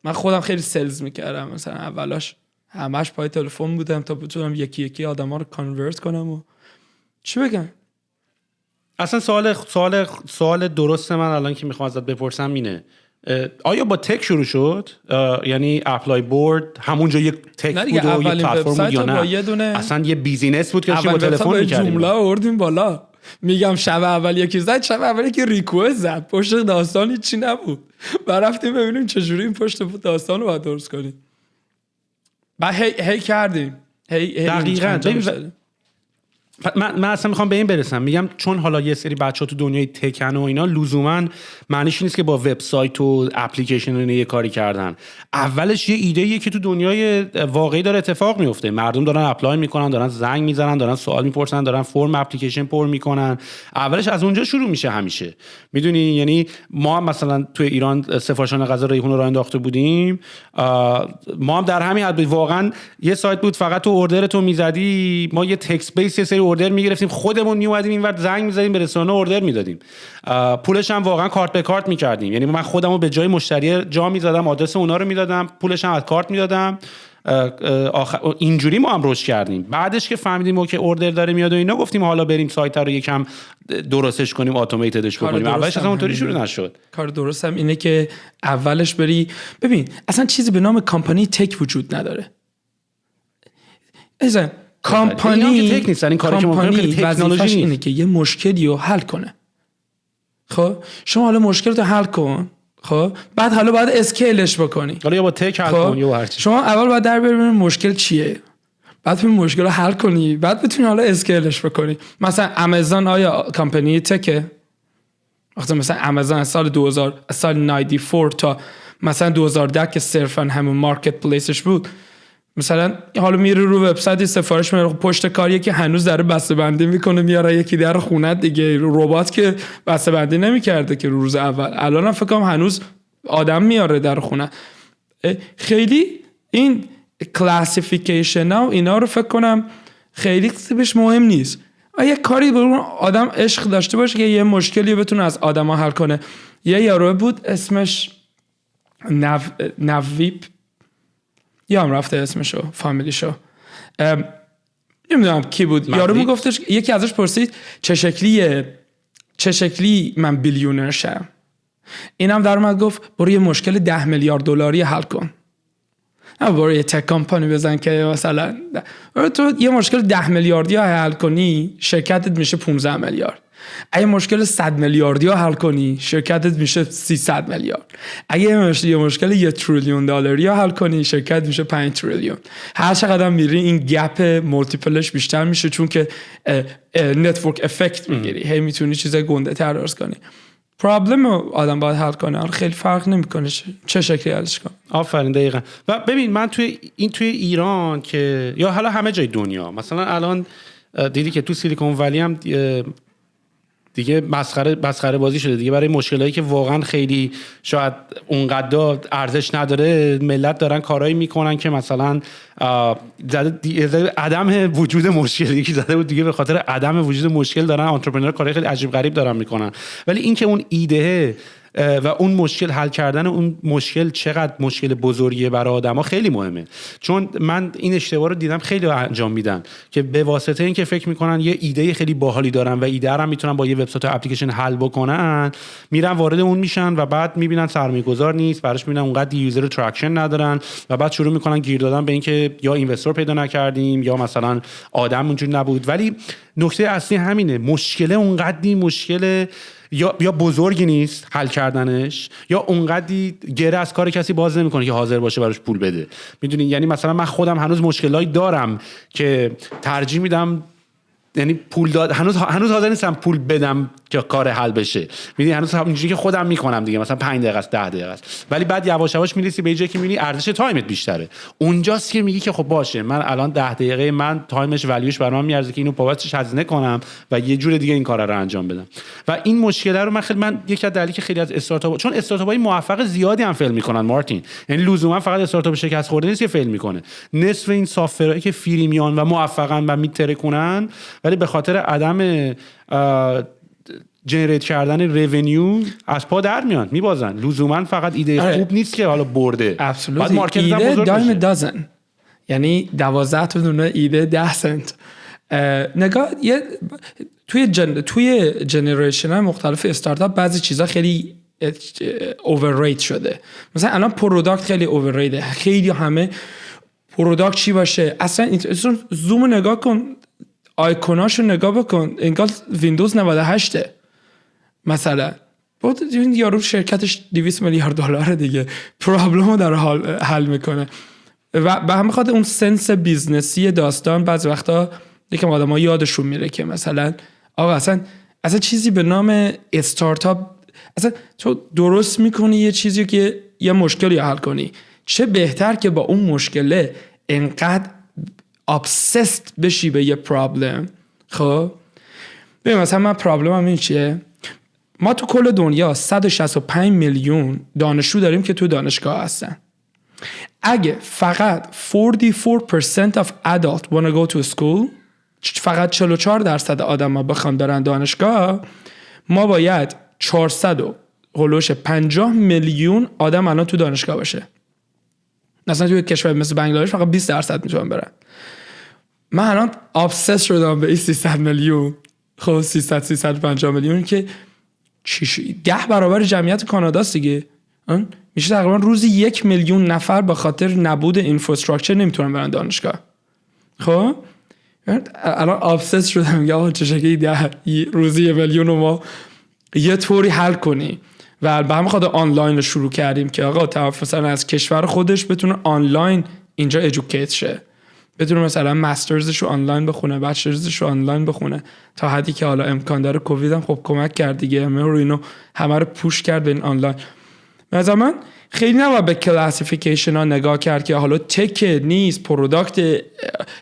من خودم خیلی سلز میکردم، مثلا اولاش همش پای تلفن بودم تا بتونم یکی یکی آدما رو کانورت کنم. و چی بگم، اصلا سوال درست من الان که میخوام ازت بپرسم اینه، آیا با تک شروع شد؟ یعنی اپلای بورد همونجا یک تک بود و یک پلتفرم بود یا نه اصلا یه بیزینس بود که با تلفن می‌کردیم؟ جمله آوردیم بالا، میگم شب اول یکی ریکوست زد، پشت داستانی چی نبود، بعد رفتیم ببینیم چجوری این پشت داستان رو باید درست کنیم. بعد هی کردیم، دقیقاً. من اصلا میخوام به این برسم، میگم چون حالا یه سری بچه‌ها تو دنیای تکن و اینا لزوما معنیش نیست که با وبسایت و اپلیکیشن و اینا یه کاری کردن. اولش یه ایده‌ایه که تو دنیای واقعی داره اتفاق میفته، مردم دارن اپلای میکنن، دارن زنگ میزنن، دارن سوال میپرسن، دارن فرم اپلیکیشن پر میکنن. اولش از اونجا شروع میشه همیشه، میدونی. یعنی ما هم مثلا تو ایران سفارشان غذا ریحون رو راه انداخته بودیم، ما هم در همین حد بود. واقعا یه سایت بود فقط تو اوردر تو میزدی، ما یه تکست بیس یه سری اوردر میگرفتیم، خودمون میومدیم اینور زنگ میزدیم به رستوران اوردر میدادیم، پولش هم واقعا کارت به کارت میکردیم. یعنی من خودمو به جای مشتری جا میزدم، آدرس اونا رو میدادم، پولش هم از کارت میدادم. اینجوری ما هم رشد کردیم. بعدش که فهمیدیم که اوردر داره میاد و اینا، گفتیم حالا بریم سایت رو یکم درستش کنیم، اتوماتدش بکنیم. اولش اصلا اونطوری شروع نشد. کار درست هم اینه که اولش ببین اصلا چیزی به نام کمپانی تک وجود نداره. کمپانی تک نیست، این کاری که ما می‌کنیم تکنولوژی اینه که یه مشکلی رو حل کنه. خب شما حالا مشکل رو حل کن، خب بعد حالا باید اسکیلش بکنی، حالا یا با تک حل کن یا هر چی. شما اول باید در ببینید مشکل چیه، بعد ببین مشکل رو حل کنی، بعد بتونی حالا اسکیلش بکنی. مثلا آمازون آیا کمپانی تکه؟ وقتی مثلا آمازون از سال 94 تا مثلا 2010 که صرفا همون مارکت پلیسش بود، مثلا حالا میره رو وبسایت سفارش میاره، پشت کاریه که هنوز داره بسته‌بندی میکنه، میاره یکی در خونه دیگه، ربات که بسته‌بندی نمیکرده که روز اول. الانم فکر کنم هنوز آدم میاره در خونه. خیلی این کلاسیفیکیشن ها و اینا رو فکر کنم خیلی بهش مهم نیست. یه کاری به اون آدم عشق داشته باشه که یه مشکلی بتونه از آدما حل کنه. یه یارو بود اسمش نویپ، یا هم رفته اسمشو فامیلیشو، نمیدونم کی بود. یارو میگفتش، یکی ازش پرسید چه شکلی من بیلیونر شم. اینم در اومد گفت برو یه مشکل $10 میلیارد حل کن. برو یه تک کمپانی بزن که مثلا تو یه مشکل 10 میلیاردی ها حل کنی شرکتت میشه 15 میلیارد. اگه مشکل 100 میلیاردی ها حل کنی شرکتت میشه 300 میلیارد. اگه یه مشکل 1 تریلیون دلاری ها حل کنی شرکت میشه 5 تریلیون. هر چقدر میری این گپ مولتیپلش بیشتر میشه چون که نتورک افکت میگیری، هی میتونی چیزای گنده تر درست کنی. پرابلم آدم باید حل کنه، خیلی فرق نمیکنه چه شکلی حلش کنه. آفرین دقیقاً. و ببین من توی ایران که یا حالا همه جای دنیا مثلا الان دیدی که تو سیلیکون ولی هم دیگه مسخره بازی شده دیگه، برای مشکلایی که واقعا خیلی شاید اونقدر ارزش نداره ملت دارن کارایی میکنن که مثلا عدم وجود مشکل یکی زده بود دیگه، به خاطر عدم وجود مشکل دارن آنترپرنور کارهای خیلی عجیب غریب دارن میکنن. ولی این که اون ایده و اون مشکل حل کردن اون مشکل چقدر مشکل بزرگیه برای آدما خیلی مهمه. چون من این اشتباه رو دیدم خیلی انجام میدن که به واسطه اینکه فکر میکنن یه ایده خیلی باحالی دارن و ایده رو میتونن با یه وبسایت و اپلیکیشن حل بکنن، میرن وارد اون میشن و بعد میبینن سرمایه‌گذار نیست، براش میبینن اونقدر یوزر تراکشن ندارن و بعد شروع میکنن گیر دادن به اینکه یا اینوستور پیدا نکردیم یا مثلا آدم اونجوری نبود. ولی نکته اصلی همینه، مشکل اونقدی مشکل یا بزرگی نیست حل کردنش یا اونقدی گره از کار کسی باز نمیکنه که حاضر باشه براش پول بده. میدونی یعنی مثلا من خودم هنوز مشکلایی دارم که ترجیح میدم، یعنی پول داد هنوز حاضر نیستم پول بدم که کار حل بشه. میدونی هنوز اینجوری که خودم میکنم دیگه، مثلا 5 دقیقه است 10 دقیقه است، ولی بعد یواش یواش میرسی به یه جایی که میبینی ارزش تایمت بیشتره. اونجاست که میگی که خب باشه من الان 10 دقیقه من تایمش ولیوش برام من میارزه که اینو بابتش هزینه کنم و یه جور دیگه این کارا رو انجام بدم. و این مشکل رو من یک از دلایلی که خیلی از استارتاپ، چون استارتاپ‌های موفق زیادی هم فیل میکنن مارتین، یعنی لزوما فقط استارتاپ شکست خورده نیست که فیل میکنه، نصف این سافت‌ورایی که فری میان و موفقن و میترکونن ولی به خاطر عدم جنریت کردن ریونیو از پا در میان میبازن. لزوما فقط ایده خوب نیست که حالا برده، بعد مارکت ایده دایم دازن، یعنی 12 تا دونه ایده 10 سنت. نگاه توی جنریشن مختلف استارتاپ بعضی چیزا خیلی اوورریت شده. مثلا الان پروداکت خیلی اوورریته، خیلی همه پروداکت چی باشه. اصلا زوم نگاه کن، آیکوناشو نگاه بکن، انگار ویندوز 98 مثلا. بود این یارو شرکتش 200 میلیارد دلار دیگه، پرابلمو داره حل میکنه. و به همین خاطر اون سنس بیزنسی داستان بعضی وقتا یکم آدم‌ها یادشون میره که مثلا آقا اصلا چیزی به نام استارتاپ، اصلا تو درست میکنی یه چیزی که یه مشکلی حل کنی، چه بهتر که با اون مشکله انقدر obsessed بشی به یه پرابلم. خب ببین مثلا من پرابلمم این چیه، ما تو کل دنیا 165 میلیون دانشجو داریم که تو دانشگاه هستن. اگه فقط 44% of adult wanna go to school، فقط 44% آدم ها بخوان برن دانشگاه، ما باید 450 میلیون آدم الان تو دانشگاه باشه. مثلا توی کشور مثل بنگلادش فقط 20% میتونن برن. من الان obsessed شدم به این 300 میلیون، خب 350 میلیون که 10 برابر جمعیت کاناداست دیگه. میشه تقریبا روزی 1 میلیون نفر به خاطر نبود اینفراستراکچر نمیتونن برن دانشگاه. خب الان obsessed شدم میگم آقا چه شکلی روزی 1 میلیون رو ما یه طوری حل کنی. و به همین خاطر آنلاین رو شروع کردیم که آقا طرف مثلا از کشور خودش بتونه آنلاین اینجا ادوکییت شه، بتونه مثلا مسترزش رو آنلاین بخونه، بچلرزش رو آنلاین بخونه، تا حدی که حالا امکان داره. کووید هم خب کمک کرد دیگه، همه رو پوش کرد به این آنلاین. مثلا من خیلی نباید به کلاسیفیکیشن ها نگاه کرد که حالا تک نیست پروداکت،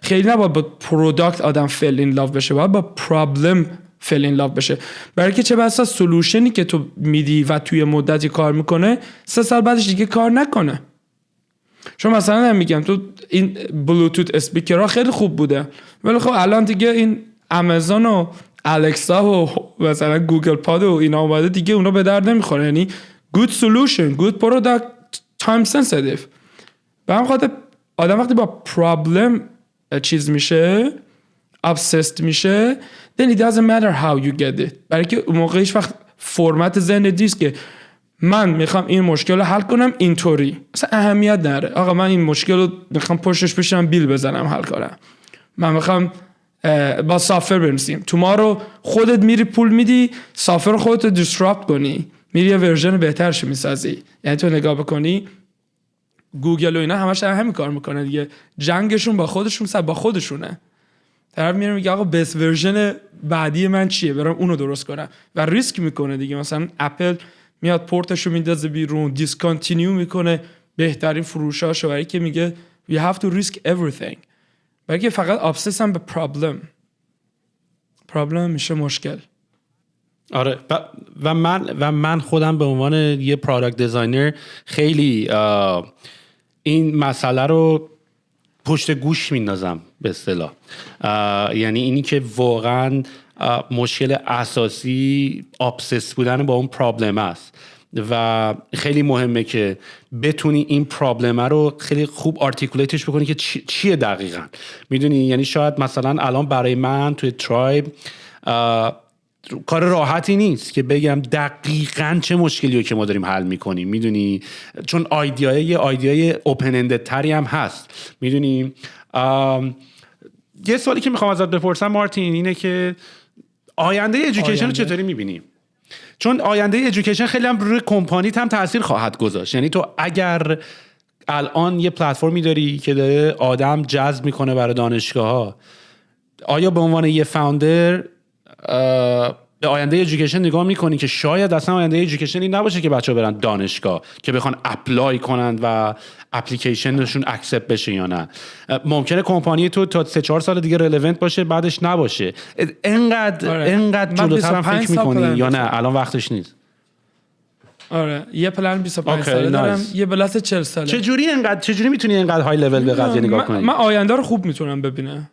خیلی نباید با پروداکت آدم فیل این لاو بشه، باید با پرابلم فیل این لاو بشه. برای که چه بسا سولوشنی که تو میدی و توی مدتی کار میکنه 3 سال بعدش دیگه کار نکنه. چون مثلا هم میگم تو این بلوتوت اسپیکرها خیلی خوب بوده، ولی خب الان دیگه این آمازون و الکسا و مثلا گوگل پاد و اینا اومده دیگه، اونا به درد نمیخوره. یعنی good solution, good product, time sensitive. به همین خاطر آدم وقتی با پرابلم چیز میشه، obsessed میشه، then it doesn't matter how you get it. برای که اون موقع هیچ وقت فرمت ذهنت نیست که من میخوام این مشکل رو حل کنم اینطوری، اصلا اهمیت نداره آقا من این مشکل رو میخوام پشتش بشم بیل بزنم حل کنم. من میخوام با سافر بنویسیم، تومارو خودت میری پول میدی سافر خودت رو دیسراپت کنی، میری یه ورژن بهترش میسازی. یعنی تو نگاه بکنی گوگل و اینا همش همین کار میکنه دیگه، جنگشون با خودشونه. طرف میره میگه آقا بست ورژن بعدی من چیه، برام اونو درست کنم و ریسک میکنه دیگه. مثلا اپل میاد پورتشو میندازه بیرون، دیسکانتینیو میکنه بهترین فروشاشو، برای که میگه you have to risk everything، برای که فقط ابسس هم به پرابلم میشه مشکل. آره و من خودم به عنوان یه پروداکت دیزاینر خیلی این مسئله رو پشت گوش میندازم به اصطلاح. یعنی اینی که واقعا مشکل اساسی ابسس بودن با اون پرابلم است و خیلی مهمه که بتونی این پرابلم رو خیلی خوب آرتیکولیتش بکنی که چیه دقیقاً. میدونی یعنی شاید مثلا الان برای من توی ترایب کار راحتی نیست که بگم دقیقاً چه مشکلیو که ما داریم حل میکنیم، میدونی، چون آیدیای اوپن اندد تری هم هست. میدونی یه سوالی که میخوام ازت بپرسم مارتین اینه که آینده ایژوکیشن رو چطوری میبینی؟ چون آینده ایژوکیشن خیلی هم روی کمپانیت هم تاثیر خواهد گذاشت. یعنی تو اگر الان یه پلتفرمی داری که داره آدم جذب میکنه برای دانشگاه‌ها، آیا به عنوان یه فاوندر به آینده ایژوکیشن نگاه میکنی که شاید اصلا آینده ایژوکیشن این نباشه که بچه‌ها برن دانشگاه که بخوان اپلای کنن و اپلیکیشنشون اکسپت بشه یا نه؟ ممکنه کمپانی تو تا 3-4 سال دیگه رلوونت باشه بعدش نباشه. انقدر جلوتر فکر میکنی یا نه الان وقتش نیست؟ آره یه پلن 25 ساله دارم، یه بلاس 40 ساله. چجوری میتونی اینقدر های لول به قضیه نگاه کنی؟ من آینده رو خوب میتونم ببینم.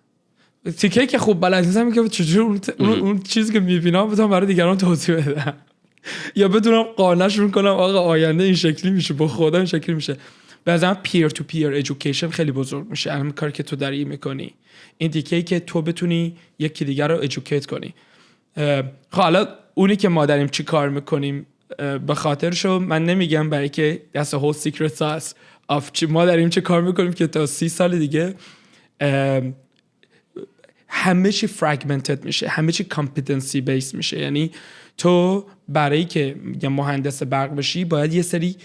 تیکه که خوب بلد نیستم که چجوری اون چیزی که میبینم بتونم برای دیگران توضیح بدم یا بدونم قانعشون کنم آقا آینده این شکلی میشه، با خدا این شکلی میشه. بعضا پیر تو پیر ایژوکیشن خیلی بزرگ میشه. الان کاری که تو داری میکنی این تیکه که تو بتونی یکی دیگر رو ایژوکیت کنی. خب حالا اونی که ما داریم چی کار میکنیم به خاطرشو من نمیگم، برای که that's a whole secret sauce of ما داریم چه کار میکنیم که تا 30 سال دیگه همه چی فرگمنتد میشه، همه چی کامپیتنسی بیس میشه. یعنی تو برای که یه مهندس برق بشی باید یه سری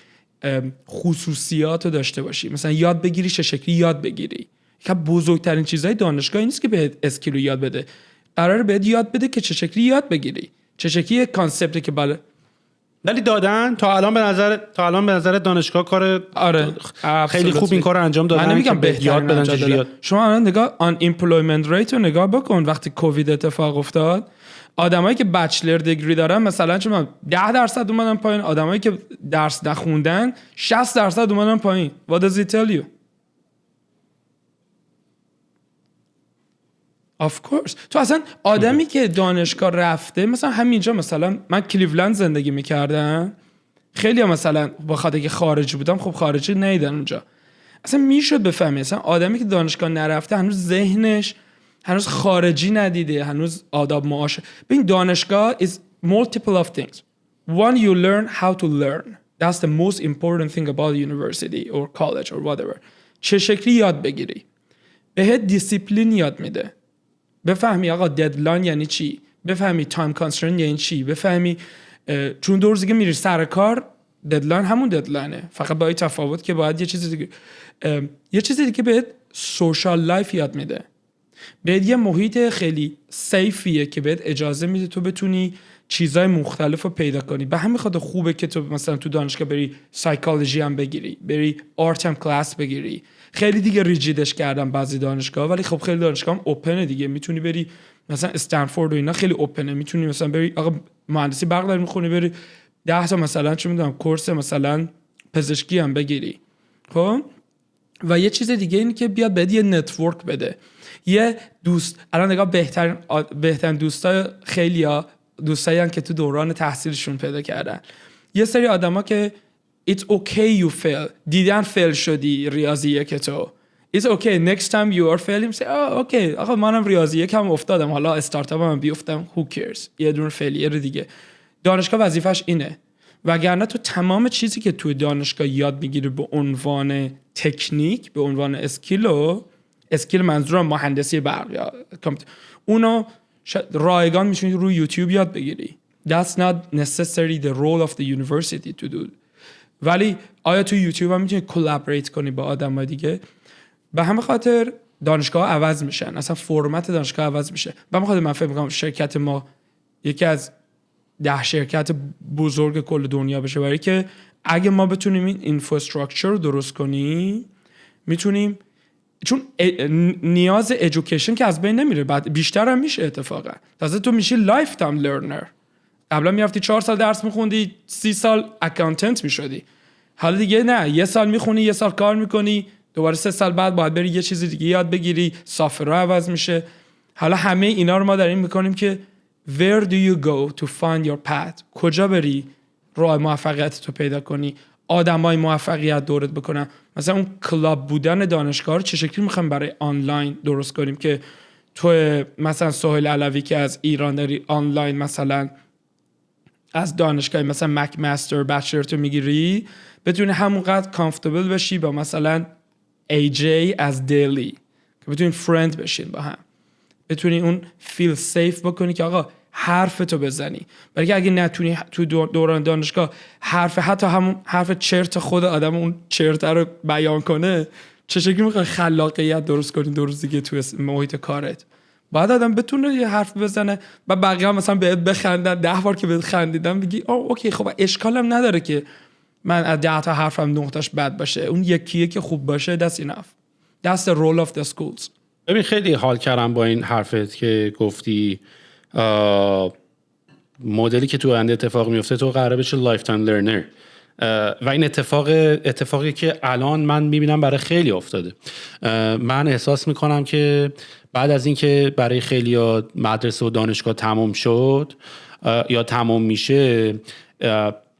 خصوصیات رو داشته باشی، مثلا یاد بگیری چه شکلی یاد بگیری. که بزرگترین چیزای دانشگاه نیست که بهت اسکیل رو یاد بده، قراره بهت یاد بده که چه شکلی یاد بگیری، چه شکلی کانسپتی که بالا ولی دادن تا الان به نظر دانشگاه کار خیلی خوب این کار رو انجام دادن. من نمیگم به یاد بدن چجوری یاد. شما الان نگاه آن ایمپلویمنت ریت رو نگاه بکن. وقتی کووید اتفاق افتاد آدمایی که بچلر دیگری دارن مثلا چون 10% اومدن پایین، آدمایی که درس نخوندن 60% اومدن پایین. What does it tell you? Of course. تو اصلا آدمی که دانشگاه رفته مثلا همینجا، مثلا من کلیولند زندگی میکردم، خیلی مثلا با خاطر که خارجی بودم خب خارجی نیدن اونجا، اصلا میشد بفهمی اصلا آدمی که دانشگاه نرفته هنوز ذهنش هنوز خارجی ندیده، هنوز آداب معاش. ببین دانشگاه is multiple of things. One, you learn how to learn. That's the most important thing about university or college or whatever. چه شکلی یاد بگیری. بهت دیسیپلین یاد میده. بفهمی آقا ددلاین یعنی چی، بفهمی تایم کانسترین یعنی چی، بفهمی چون 2 روز دیگه میری سر کار ددلاین همون ددلاینه، فقط با این تفاوت که باید یه چیز دیگه بهت سوشال لایف یاد میده، بهت یه محیط خیلی سیفیه که بهت اجازه میده تو بتونی چیزای مختلف رو پیدا کنی. به همین خاطر خوبه که تو مثلا تو دانشگاه بری سایکولوژی هم بگیری، بری آرت هم کلاس بگیری. خیلی دیگه ریجیدش کردم بعضی دانشگاه، ولی خب خیلی دانشگاه هم اوپنه دیگه. میتونی بری مثلا استنفورد و اینا خیلی اوپنه، میتونی مثلا بری آقا مهندسی برق داری میخونی بری 10 تا مثلا چه میدونم کورس مثلا پزشکی هم بگیری. خب و یه چیز دیگه اینه که بیاد بهت یه نتورک بده. یه دوست الان نگاه بهترین دوستای خیلیا دوستایی که تو دوران تحصیلشون پیدا کردن، یه سری آدما که it's okay you fail، دیدن فیل شدی ریاضی یک تو، it's okay next time you are failing say oh okay آقا منم ریاضی یکم افتادم حالا استارتاپم بیفتم who cares، یه دونه فیلیر دیگه. دانشگاه وظیفش اینه وگرنه تو تمام چیزی که توی دانشگاه یاد میگیری به عنوان تکنیک، به عنوان اسکیل منظورم مهندسی برق یا اونو رایگان میتونی روی یوتیوب یاد بگیری. That's not necessarily the role of the university to do. ولی آیا تو یوتیوب هم میتونی کلابریت کنی با آدمای دیگه؟ به همین خاطر دانشگاه عوض میشن، اصلا فرمت دانشگاه عوض میشه. به همین خاطر من فکر میکنم شرکت ما یکی از 10 شرکت بزرگ کل دنیا بشه، برای که اگه ما بتونیم این اینفراستراکچر رو درست کنیم میتونیم، چون نیاز ایژوکیشن که از بین نمیره، بعد بیشتر هم میشه اتفاقا. تازه تو میشی لایف تایم لرنر. قبلا میرفتی 4 سال درس میخوندی، 30 سال اکانتنت میشدی. حالا دیگه نه، 1 سال میخونی، 1 سال کار میکنی، دوباره 3 سال بعد باید بری یه چیز دیگه یاد بگیری، سافرها عوض میشه. حالا همه اینا رو ما داریم میکنیم که where do you go to find your path؟ کجا بری راه موفقیت تو پیدا کنی، آدمای موفقیت دورت بکنن. مثلا اون کلاب بودن دانشگاه رو چه شکلی میخوایم برای آنلاین درست کنیم که تو مثلا سهیل علوی که از ایران داری آنلاین مثلا از دانشگاه مثلا مک مستر بچلر تو میگیری، بتونی همونقدر کامفتبل بشی با مثلا AJ از دیلی که بتونین فرند بشین با هم، بتونی اون فیل سیف بکنی که آقا حرف تو بزنی. برای که اگه نتونی تو دوران دانشگاه حتی همون حرف چرت خود آدم اون چرت رو بیان کنه، چه شکلی میخوای خلاقیت درست کنی درست دیگه تو محیط کارت؟ بعد آدم بتونه یه حرف بزنه و بقیه هم مثلا بهت بخندن، 10 بار که بهت خندیدن بگی اوکی خب اشکالم نداره که من از 10 تا حرفم 9 تاش بد باشه، اون یکیه که خوب باشه that's enough. That's the role of the schools. ببین خیلی حال کردم با این حرفت که گفتی مدلی که تو آینده اتفاق میفته تو قراره بشه لایف تایم لرنر، و این اتفاقی که الان من میبینم برای خیلی افتاده. من احساس میکنم که بعد از اینکه برای خیلی مدرسه و دانشگاه تموم شد یا تموم میشه،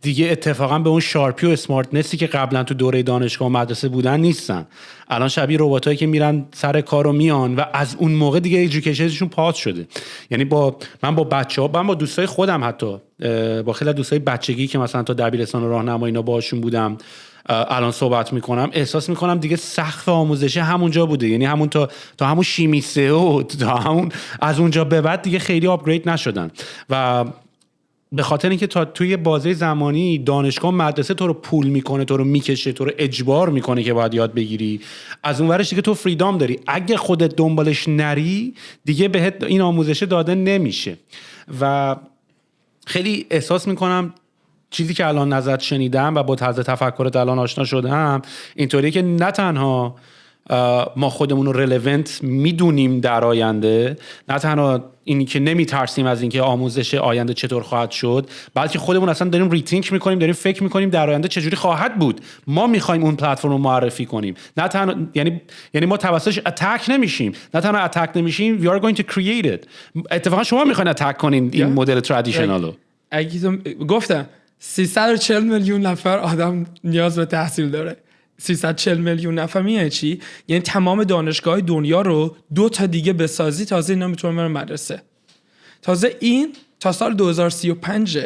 دیگه اتفاقا به اون شارپی و اسمارتنسی که قبلا تو دوره دانشگاه و مدرسه بودن نیستن. الان شبیه رباتایی که میرن سر کار و میان و از اون موقع دیگه ایژوکیشنشون پاس شده. یعنی من با بچه‌ها، من با دوستای خودم، حتی با خیلی دوستای بچگی که مثلا تا دبیرستان و راهنمایی اینا باهاشون بودم الان صحبت میکنم، احساس میکنم دیگه سقف آموزش همونجا بوده. یعنی همون تا همون شیمی سئو، تا همون از اونجا به بعد دیگه خیلی آپگرید نشدن. و به خاطر اینکه تا توی بازه زمانی دانشگاه مدرسه تو رو پول میکنه، تو رو میکشه، تو رو اجبار میکنه که باید یاد بگیری، از اون ورش دیگه تو فریدام داری. اگه خودت دنبالش نری دیگه بهت این آموزش داده نمیشه. و خیلی احساس میکنم چیزی که الان ازت شنیدم و با طرز تفکرت الان آشنا شدم اینطوریه که نه تنها ما خودمون رو رلوونت میدونیم در آینده، نه تنها اینی که نمیترسیم از اینکه آموزش آینده چطور خواهد شد، بلکه خودمون اصلا داریم ریتینک میکنیم، داریم فکر میکنیم در آینده چجوری خواهد بود. ما میخوایم اون پلتفرم رو معرفی کنیم، نه تنها یعنی ما توسطش اتک نمیشیم، نه تنها اتک نمیشیم، we are going to create it. اتفاقا شما میخواین اتک کنین این مدل ترادیشنال رو. گفتم 340 میلیون نفر آدم نیاز به تحصیل داره. 340 میلیون نفر میگه چی؟ یعنی تمام دانشگاه دنیا رو 2 تا دیگه بسازی تازه اینا میتونن برن مدرسه. تازه این تا سال 2035.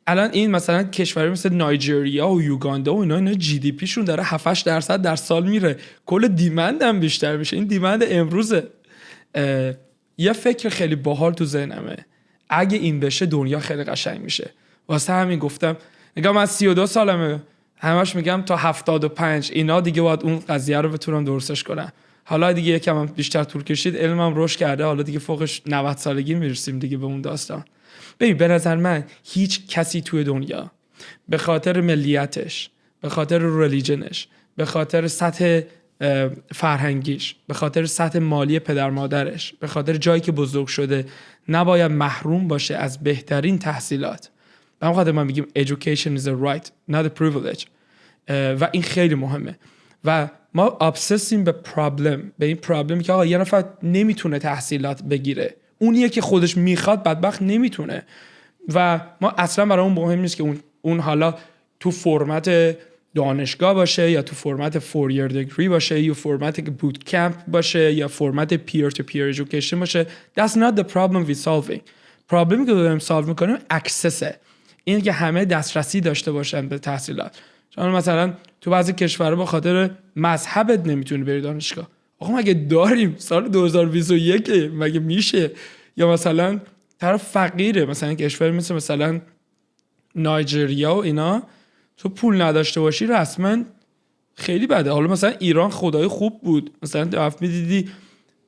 الان این مثلا کشوری مثل نایجریا و یوگاندا و اینا جی دی پی شون داره 7-8% در سال میره. کل دیمند هم بیشتر میشه. این دیمند امروزه. یه فکر خیلی باحال تو ذهنمه. اگه این بشه دنیا خیلی قشنگ میشه. واسه همین گفتم نگاه من 32 سالمه، همش میگم تا 75 اینا دیگه باید اون قضیه رو بتونم درستش کنم. حالا دیگه یکم بیشتر طول کشید، علمم رشد کرده، حالا دیگه فوقش 90 سالگی میرسیم دیگه به اون داستان. ببین به نظر من هیچ کسی توی دنیا به خاطر ملیتش، به خاطر ریلیجنش، به خاطر سطح فرهنگیش، به خاطر سطح مالی پدر مادرش، به خاطر جایی که بزرگ شده نباید محروم باشه از بهترین تحصیلات. به همین خاطر ما میگیم education is a right not a privilege. و این خیلی مهمه. و ما ابسسیم به این پرابلم که آقا یه نفر نمیتونه تحصیلات بگیره، اونیه که خودش میخواد بدبخت نمیتونه. و ما اصلا برای اون مهم نیست که اون حالا تو فرمت دانشگاه باشه یا تو فرمت 4-year degree باشه یا فرمت بوت کمپ باشه یا فرمت peer to peer education باشه. That's not the problem we're solving. پرابلمی که داریم سالو میکنیم اکسسه. این که همه دسترسی داشته باشن به تحصیلات. چون مثلا تو بعضی کشورها به خاطر مذهبت نمیتونی بری دانشگاه. آقا مگه داریم سال 2021 مگه میشه؟ یا مثلا طرف فقیره، مثلا کشور مثلا نایجریا و اینا، تو پول نداشته باشی رسما خیلی بده. حالا مثلا ایران خدای خوب بود، مثلا دفعه میدیدی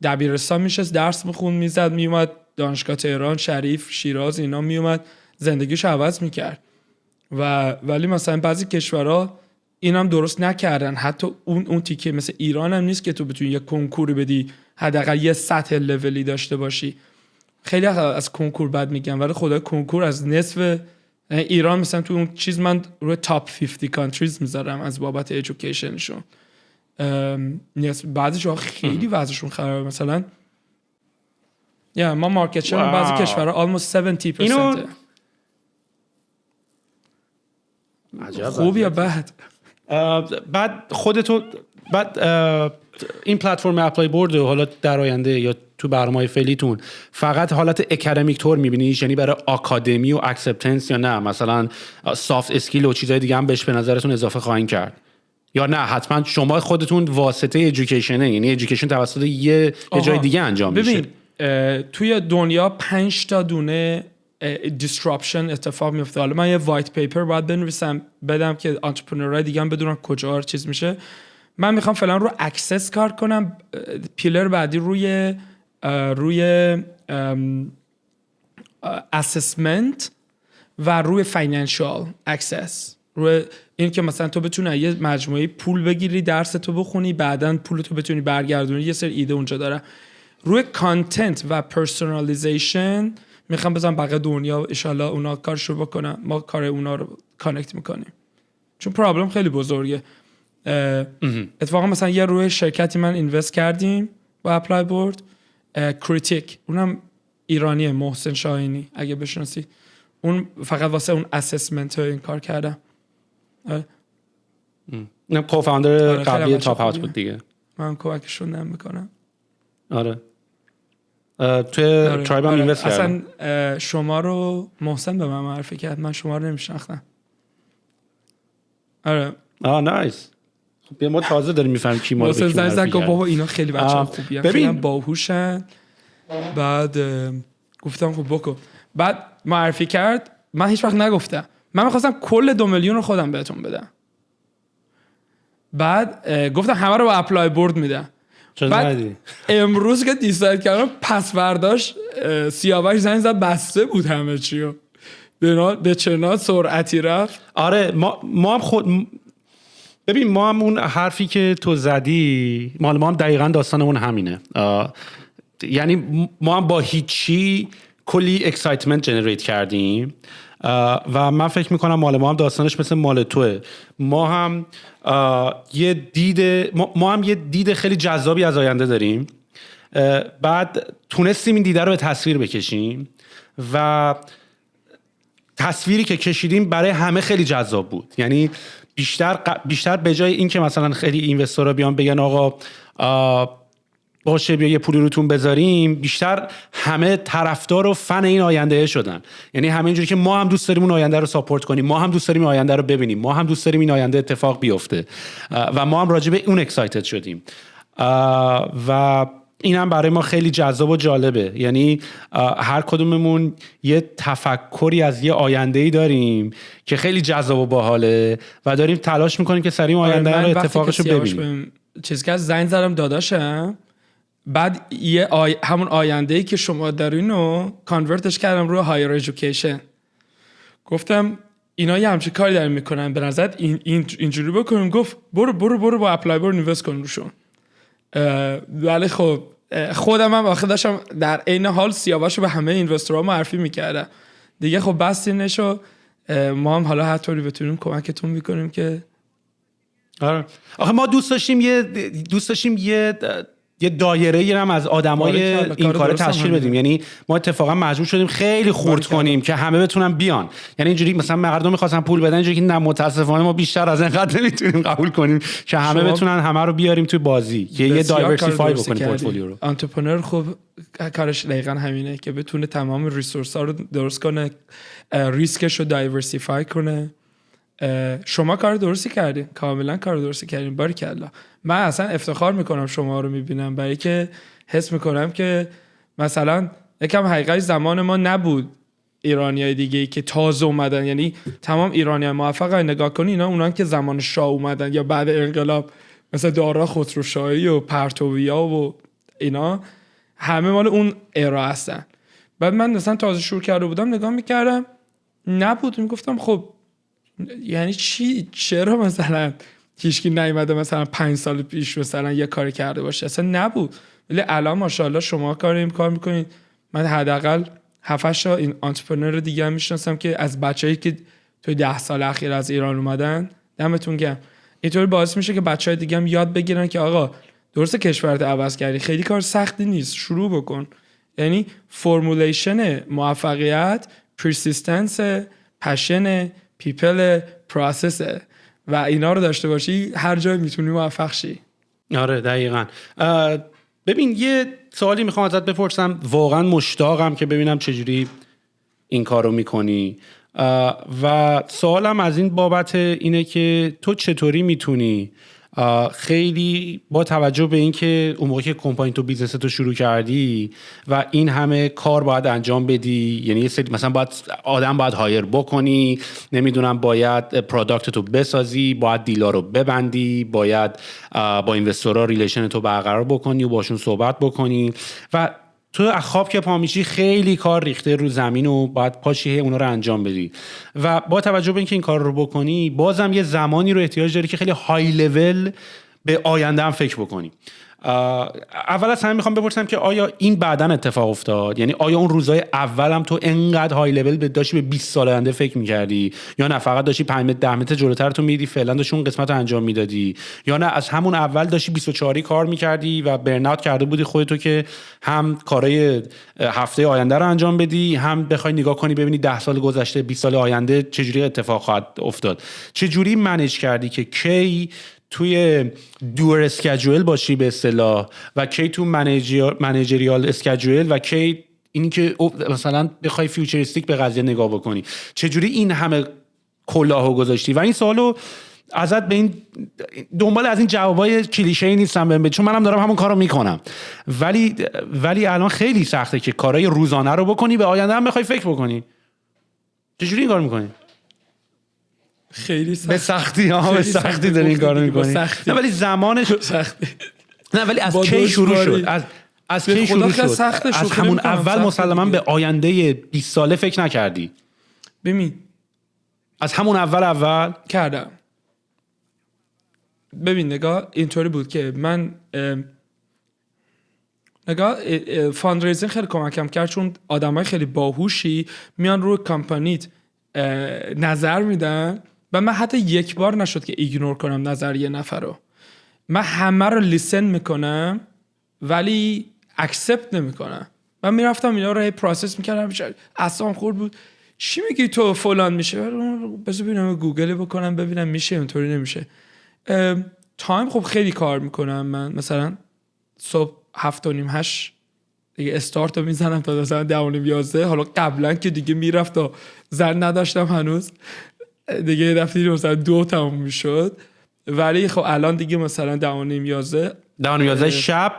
دبیرستان میشست درس میخوند میزد میومد دانشگاه تهران، شریف، شیراز اینا میومد زندگیش عوض میکرد. ولی مثلا بعضی کشورها اینم درست نکردن، حتی اون تیکه مثل ایران هم نیست که تو بتونی یه کنکوری بدی حداقل یه سطح لولی داشته باشی. خیلی از کنکور بد میگن ولی خدای کنکور از نصف ایران مثلا تو اون چیز من روی تاپ 50 کانتریز میذارم از بابت ایژوکیشنشون. بعضی جاها خیلی وضعشون خرابه، مثلا ما مارکت شیر بعضی کشورها almost 70%. خوب یا بد؟ بعد خودتو این پلتفرم اپلای بورد حالا در آینده یا تو برنامه‌های فعلیتون فقط حالت اکادمیک تور می‌بینیش، یعنی برای آکادمی و اکسپتنس، یا نه مثلا سافت اسکیل و چیزای دیگه هم بهش به نظرتون اضافه خواهید کرد؟ یا نه حتما شما خودتون واسطه ایژوکیشنه، یعنی ایژوکیشن توسط یه جای دیگه انجام میشه؟ ببین توی دنیا 5 تا دونه دیسراپشن اتفاق میفته. حالا من یه وایت پیپر باید بنویسم بدم که انترپرنورهای دیگه هم بدونن کجا چیز میشه. من میخوام فعلا رو اکسس کار کنم، پیلر بعدی روی اسسمنت و روی فاینانشال اکسس، روی این که مثلا تو بتونی یه مجموعه پول بگیری درس تو بخونی بعداً پول تو بتونی برگردونی. یه سری ایده اونجا داره. روی کانتنت و پرسونالیزیشن میخوام بزنم بقیه دنیا ان شاءالله اونا کارشو بکنن، ما کار اونا رو کانکت میکنیم چون پرابلم خیلی بزرگه. اتفاقا مثلا یه روی شرکتی من اینوست کردیم با اپلای بورد، کریتیک، اونم ایرانیه، محسن شاهینی اگه بشناسی، اون فقط واسه اون اسسمنت این کار کردم. نه کوفاندر قبلی تاپ هاوس بود دیگه، من کمکشون میکنم. آره توی ترایب هم اینوست کردم. اصلا شما رو محسن به من معرفی کرد، من شما رو نمیشناختم. آره نایس. خب ما تازه داریم میفهمیم کی ما رو محسن زنگ گفت بابا اینا خیلی بچه‌ها خوبیان، خیلی باهوشن. بعد گفتم خب بکن. بعد معرفی کرد، من هیچ وقت نگفتم، من می‌خواستم کل 2 میلیون رو خودم بهتون بدم. بعد گفتم همه رو با اپلای بورد میدم. بعد امروز که دیساید کردم پس برداشت سیاوش زنگ زد بسته بود همه چیو، به چنا سرعتی رفت. آره ما هم ببین ما هم اون حرفی که تو زدی ما هم دقیقاً داستانمون همینه. یعنی ما هم با هیچی کلی اکسایتمنت جنریت کردیم و من فکر میکنم مال ما هم داستانش مثل مال توه. ما هم یه دید خیلی جذابی از آینده داریم، بعد تونستیم این دیده رو به تصویر بکشیم و تصویری که کشیدیم برای همه خیلی جذاب بود. یعنی بیشتر به جای این که مثلا خیلی اینوستورها بیان بگن آقا باشه بیا یه پولی روتون بذاریم، بیشتر همه طرفدار و فن این آینده شدن. یعنی همینجوری که ما هم دوست داریم اون آینده رو ساپورت کنیم، ما هم دوست داریم این آینده رو ببینیم، ما هم دوست داریم این آینده اتفاق بیفته و ما هم راجع به اون اکسایتد شدیم و این هم برای ما خیلی جذاب و جالبه. یعنی هر کدوممون یه تفکری از یه آینده‌ای داریم که خیلی جذاب و باحاله و داریم تلاش میکنیم که سریع آینده رو اتفاقش رو ببینیم. چیزی که زنگ زدم داداشم، بعد همون آینده‌ای که شما دارین رو کانورتش کردم روی هایر ایژوکیشن. گفتم اینا یه همچین کاری دارن میکنن، به نظرت اینجوری بکنیم؟ گفت برو با اپلای بورد اینوست کن روشون. ولی خب خودم هم آخه داشتم در عین حال سیاوشو به همه اینوسترها معرفی میکردم دیگه. خب بستینشو ما هم حالا هر طوری بتونیم کمکتون میکنیم که آره. آخه ما دوست داشتیم یه دایره هم از آدمای این کار تشکیل بدیم. یعنی ما اتفاقا مجبور شدیم خیلی خرد کنیم که همه بتونن بیان. یعنی اینجوری مثلا مردم می‌خواستن پول بدن، اینجوری که نه متاسفانه ما بیشتر از اینقدر نمیتونیم قبول کنیم که همه بتونن همه رو بیاریم توی بازی، که یه دایورسیفای بکنیم پورتفولیو رو. انترپرنور خوب کارش دقیقاً همینه که بتونه تمام ریسورس ها رو درست کنه، ریسکش رو دایورسیفای کنه. شما کار درستی کردین، کاملا کار درستی کردین، باریکلا. من اصلا افتخار میکنم شما رو میبینم، برای که حس میکنم که مثلا یکم حقیقت زمان ما نبود ایرانیای دیگه ای که تازه اومدن، یعنی تمام ایرانیای موفق نگاه کنی اینا اونان که زمان شاه اومدن یا بعد انقلاب، مثل دارا خسروشاهی و پرتویا و اینا، همه مال اون ایرا هستن. بعد من مثلا تازه شروع کرده بودم نگاه میکردم نبود، میگفتم خب یعنی چی، چرا مثلا هیچکی نیومده مثلا 5 سال پیش مثلا یه کاری کرده باشه، اصلا نبود. ولی الان ماشاءالله شما کار میکنین. من حداقل 7-8 تا این انترپرنور دیگه هم میشناسم که از بچه‌ای که تو 10 سال اخیر از ایران اومدن، دمتون گرم. اینطوری باعث میشه که بچهای دیگه هم یاد بگیرن که آقا درسته کشورت عوض کردی، خیلی کار سختی نیست، شروع بکن. یعنی فرمولیشن موفقیت پرسیستنس، پشن، پیپل، پروسس و اینا رو داشته باشی هر جای میتونی موفق شی. آره دقیقاً. ببین یه سوالی میخوام ازت بپرسم، واقعا مشتاقم که ببینم چجوری این کارو میکنی و سوالم از این بابت اینه که تو چطوری میتونی خیلی با توجه به این که اون موقع که کمپانی تو بیزنس تو شروع کردی و این همه کار باید انجام بدی، یعنی مثلا باید آدم باید هایر بکنی، نمیدونم باید پروداکت تو بسازی، باید دیلا رو ببندی، باید با اینوستورها ریلیشن تو برقرار بکنی و باشون صحبت بکنی و تو از خواب که پا میشی خیلی کار ریخته رو زمین و باید پاشی اونا رو انجام بدی و با توجه به اینکه این کار رو بکنی بازم یه زمانی رو احتیاج داری که خیلی های لول به آینده هم فکر بکنی. اول از همه میخوام بپرسم که آیا این بعداً اتفاق افتاد؟ یعنی آیا اون روزای اولم تو انقدر های لول داشتی به 20 سال آینده فکر میکردی، یا نه فقط داشتی 5 متر 10 متر جلوتر تو میدی فعلا داشتی اون قسمت رو انجام میدادی، یا نه از همون اول داشتی 24 کار میکردی و برن‌اوت کرده بودی خودتو که هم کارهای هفته آینده رو انجام بدی، هم بخوای نگاه کنی ببینی 10 سال گذشته 20 سال آینده چجوری اتفاق خواهد افتاد؟ چجوری منیج کردی که کی توی دور اسکیجول باشی به اصطلاح و کی تو منیجریال اسکیجول و کی اینی که مثلا بخوای فیوچریستیک به قضیه نگاه بکنی؟ چجوری این همه کلاهو گذاشتی؟ و این سوالو ازت به این دنبال از این جوابای کلیشه‌ای نیستم بهم، چون منم دارم همون کارو میکنم، ولی الان خیلی سخته که کارهای روزانه رو بکنی به آینده هم بخوای فکر بکنی. چجوری این کار میکنی؟ خیلی سخت. به سختی ها، به سختی داری این کارو میکنی. نه ولی زمانش سختی. نه ولی از کی شروع شد؟ از کی شروع شد؟ از همون اول مسلماً به آینده 20 ساله فکر نکردی؟ ببین از همون اول کردم. ببین نگاه اینطوری بود که من نگاه فاندریزینگ خیلی کمکم کرد، چون آدمای خیلی باهوشی میان روی کمپانیت نظر میدن و من حتی یک بار نشد که ایگنور کنم نظر یه نفر رو. من همه رو لیسن میکنم ولی اکسپت نمیکنم. من میرفتم اینا رو پروسس میکردم، اصلا خورد بود چی میگی تو فلان میشه، بذار ببینم گوگل بکنم ببینم میشه اینطوری نمیشه. تایم خب خیلی کار میکنم من، مثلا صبح 7:30-8 دیگه استارت رو میزنم تا مثلا 10:30-11. حالا قبلا که دیگه میرفت و زن نداشتم هنوز دیگه دفعه مثلا 2 تموم میشد، ولی خب الان دیگه مثلا 10:30-11 شب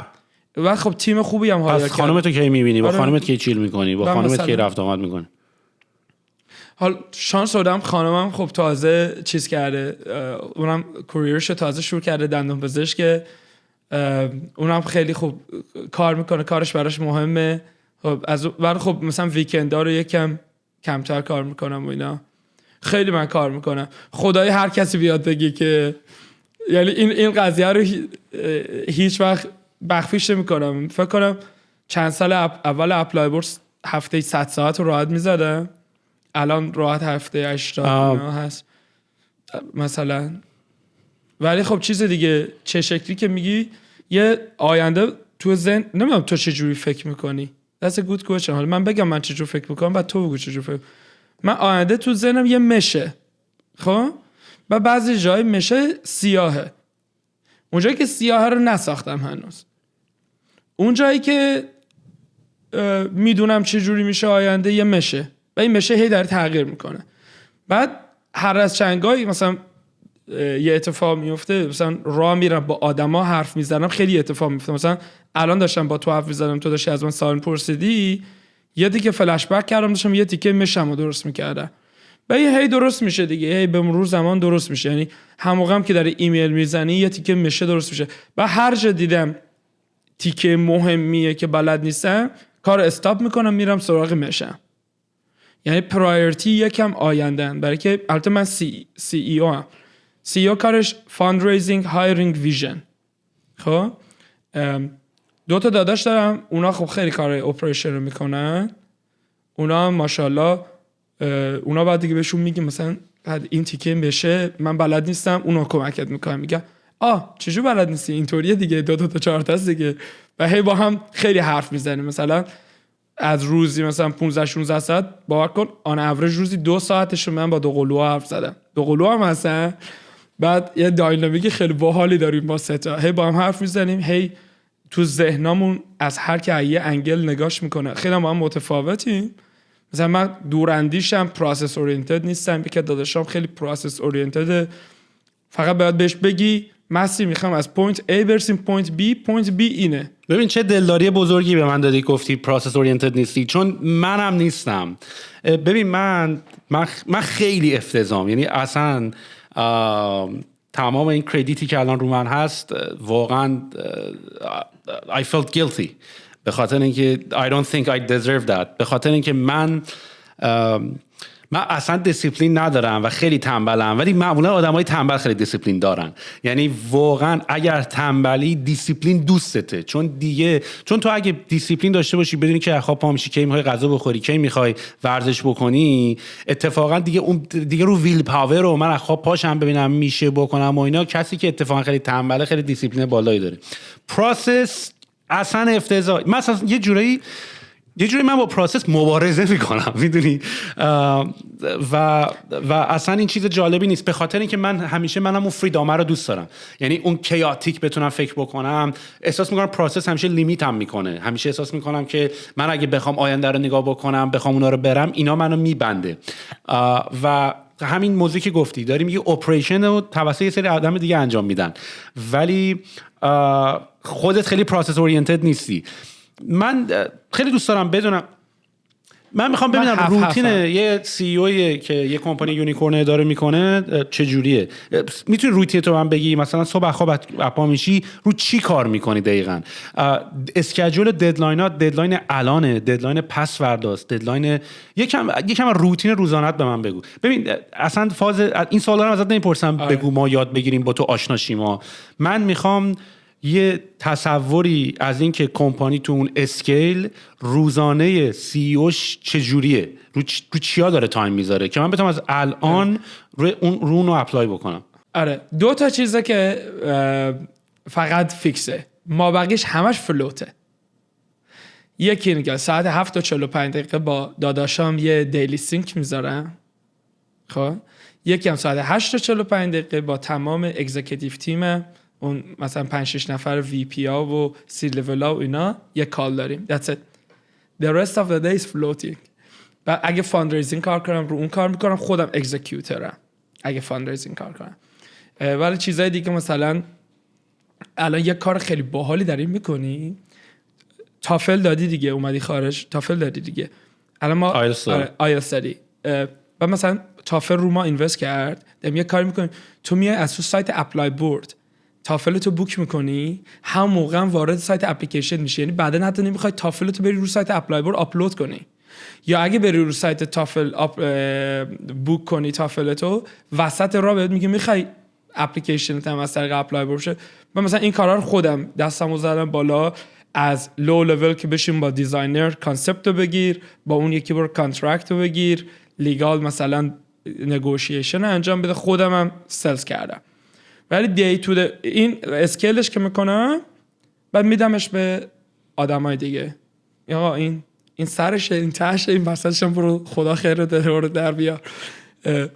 و خب تیم خوبی هم حالا. پس خانومتو کی میبینی؟ با خانومت کی چیل میکنی؟ با خانومت کی رفت آمد میکنی؟ حال شانس آوردم خانمم خب تازه چیز کرده، اونم کوریرش تازه شروع کرده دندون پزشک، اونم خیلی خوب کار میکنه، کارش براش مهمه. خب از بعد خب مثلا ویکندها رو یکم کمتر کار میکنم و اینا. خیلی من کار میکنم. خدای هر کسی بیاد بگی که یعنی این قضیه رو هیچ وقت بخفیش نمیکنم. فکر کنم چند سال اول اپلای بورس هفته 100 ساعت رو راحت میزدم، الان راحت هفته 80 هست مثلا. ولی خب چیز دیگه چه شکلی که میگی یه آینده تو ذهن نمیدونم تو چه جوری فکر میکنی. That's a good question. حالا من بگم من چه جوری فکر میکنم بعد تو بگو چه جوری فکر. من آینده تو ذهنم یه مشه، خب و بعضی جای مشه سیاهه. اونجایی که سیاهه رو نساختم هنوز. اونجایی که میدونم چه جوری میشه آینده یه مشه و این مشه هی داره تغییر میکنه. بعد هر از چنگایی مثلا یه اتفاق میفته، مثلا راه میرم با آدما حرف میزنم خیلی اتفاق میفته. مثلا الان داشتم با تو حرف میزدم، تو داشتی از من سوال پرسیدی، یه دیگه فلش بک کردم، داشتم یه تیکه مشمو درست میکردم و این هی درست میشه دیگه، هی به مرور زمان درست میشه. یعنی هم موقع هم که داری ایمیل میزنی یه تیکه مشه درست میشه و هر جا دیدم تیکه مهمیه که بلد نیستم کار استاپ میکنم میرم سراغ مشم. یعنی پرایورتی یکم آیندن، برای که البته من سی ای او هم. سی ای او کارش فاندریزینگ، هایرینگ، ویژن. خب دو تا داداش دارم، اونا خب خیلی کار اپریشن رو میکنن، اونا ماشاءالله اونا بعد دیگه بهشون میگیم مثلا این تیکه بشه من بلد نیستم، اونا کمکت میکنن، میگن چجور بلد نیستی، اینطوریه دیگه، دو تا چهار تا دیگه و هی با هم خیلی حرف میزنیم. مثلا از روزی مثلا 15 16 ساعت باور کن آن اوریج روزی 2 ساعتش من با دوقلوها حرف زدم. دوقلوها هم هستن. بعد یه داینامیک خیلی باحالی داریم با ستا، هی با هم حرف میزنیم، هی تو ذهنمون از هر کی یه انگل نگاش میکنه، خیلی هم متفاوتیم. مثلا من دوراندیشم پروسس اورینتد نیستم، که داداشم خیلی پروسس اورینتد، فقط باید بهش بگی مسیر میخوام از پوینت A برسیم پوینت B اینه. ببین چه دلداری بزرگی به من دادی گفتی پروسس اورینتد نیستی، چون منم نیستم. ببین من خیلی افتضاحم، یعنی اصلا تمام این کردیتی که الان رو من هست واقعا I felt guilty به خاطر اینکه I don't think I deserve that، به خاطر اینکه من اصلا دیسیپلین ندارم و خیلی تنبلم، ولی معمولا آدمای تنبل خیلی دیسیپلین دارن. یعنی واقعا اگر تنبلی دیسیپلین دوستته، چون تو اگه دیسیپلین داشته باشی بدونی که خواب پا میشی، کی میخوای غذا بخوری، کی میخوای ورزش بکنی، اتفاقا دیگه رو ویل پاور رو من از خواب پاشم ببینم میشه بکنم و اینا، کسی که اتفاقا خیلی تنبله خیلی دیسیپلین بالایی داره. پروسس اصلا افتضاح. مثلا یه جوری من با پروسس مبارزه میکنم، میدونی، و اصلا این چیز جالبی نیست، به خاطر اینکه منم اون فریدامر رو دوست دارم. یعنی اون کیاتیک بتونم فکر بکنم. احساس میکنم پروسس همیشه لیمیتم میکنه، همیشه احساس میکنم که من اگه بخوام آینده رو نگاه بکنم، بخوام اونا رو برم، اینا منو میبنده. و همین موضوعی که گفتی داریم یه اپریشن رو توسط یه سری آدم دیگه انجام میدن، ولی خودت خیلی پروسس اورینتد نیستی. من خیلی دوست دارم بدونم، من میخوام ببینم روتین یه سی او که یه کمپانی یونیکورن اداره میکنه چجوریه. میتونی روتین تو من بگی؟ مثلا صبح خواب اپا میشی رو چی کار میکنی دقیقاً؟ اسکیجول ددلاین الانه، ددلاین پس فرداست، ددلاین یکم روتین روزانه‌ات به من بگو. ببین اصلا فاز این سوالا رو ازت نمیپرسم بگو ما یاد بگیریم با تو آشنا شیم. من میخوام یه تصوری از این که کمپانی تو اون اسکیل روزانه سی اوش چجوریه، رو چیا داره تایم میذاره، که من بتونم از الان رو اون رو اپلای بکنم. آره 2 تا چیزه که فقط فیکسه، ما بقیش همش فلوته. یکی اینه ساعت 7:45 با داداشام یه دیلی سینک میذارم، خب یکی هم ساعت 8:45 با تمام اگزیکیتیو تیم، اون مثلا 5-6 نفر وی پی ها و سی لیول ها و اینا یه کال داریم. That's it. The rest of the day is floating. و اگه فاندریزینگ کار کنم رو اون کار میکنم، خودم اگزیکیوترم اگه فاندریزینگ کار کنم. ولی چیزای دیگه مثلا الان یه کار خیلی باحالی داریم میکنی، تافل دادی دیگه، اومدی خارج تافل دادی دیگه، الان ما آیلتس دادی و مثلا تافل رو ما اینوست کرد، داریم یه کاری میکنیم، تو میای از تو سایت اپلای بورد تافلتو بوک میکنی، هم موقع هم وارد سایت اپلیکیشن میشی. یعنی بعدن حتی نمیخوای تافلتو بری رو سایت اپلای بورد آپلود کنی، یا اگه بری رو سایت تافل بوک کنی تافلتو، وسط راه بهت میگه میخوای اپلیکیشنت هم از طریق اپلای بورد شه. من مثلا این کارا رو خودم دستمو زدم بالا، از لو لول که بشیم با دیزاینر کانسپت رو بگیر، با اون یکی برو کانترکت رو بگیر، لیگال مثلا نگوشیشن انجام بده، خودم هم سلز کردم. ولی دی تو این اسکیلش که میکنم بعد میدمش به آدمای دیگه. آقا این سرشه، این تهشه، این وسطش هم برو خدا خیر رو در بیار.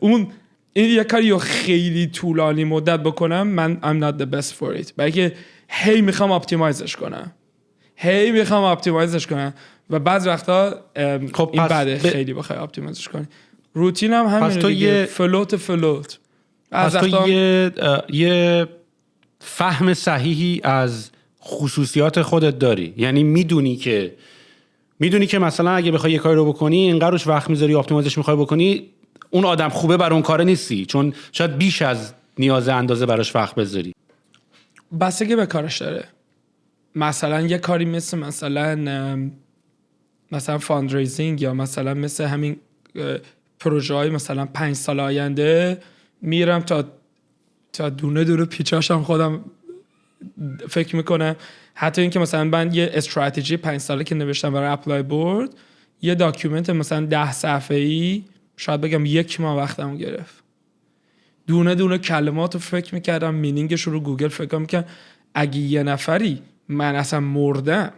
این یه کاری خیلی طولانی مدت بکنم، من I'm not the best for it. بلکه هی میخوام اپتیمایزش کنم و بعض وقتا خب این بعده خیلی بخوای اپتیمایزش کنی. روتینم همینه دیگه، فلوت. پس تو یه فهم صحیحی از خصوصیات خودت داری. یعنی میدونی که مثلا اگه بخوای یه کاری رو بکنی اینقدر روش وقت میذاری، اپتیمایزش میخوای بکنی، اون آدم خوبه برای اون کار نیستی، چون شاید بیش از نیاز اندازه براش وقت بذاری. بستگی به کارش داره. مثلا یه کاری مثلا فاندریزینگ یا مثلا مثل همین پروژه های مثلا 5 سال آینده میرم تا دونه پیچاشم خودم فکر میکنم. حتی اینکه مثلا من یه استراتژی 5 ساله که نوشتم برای اپلای بورد، یه داکیومنت مثلا 10 صفحه‌ای شاید بگم 1 ماه وقتمو گرفت. دونه کلمات رو فکر میکردم، مینینگش رو گوگل فکر میکردم. اگه یه نفری من اصلا مردم،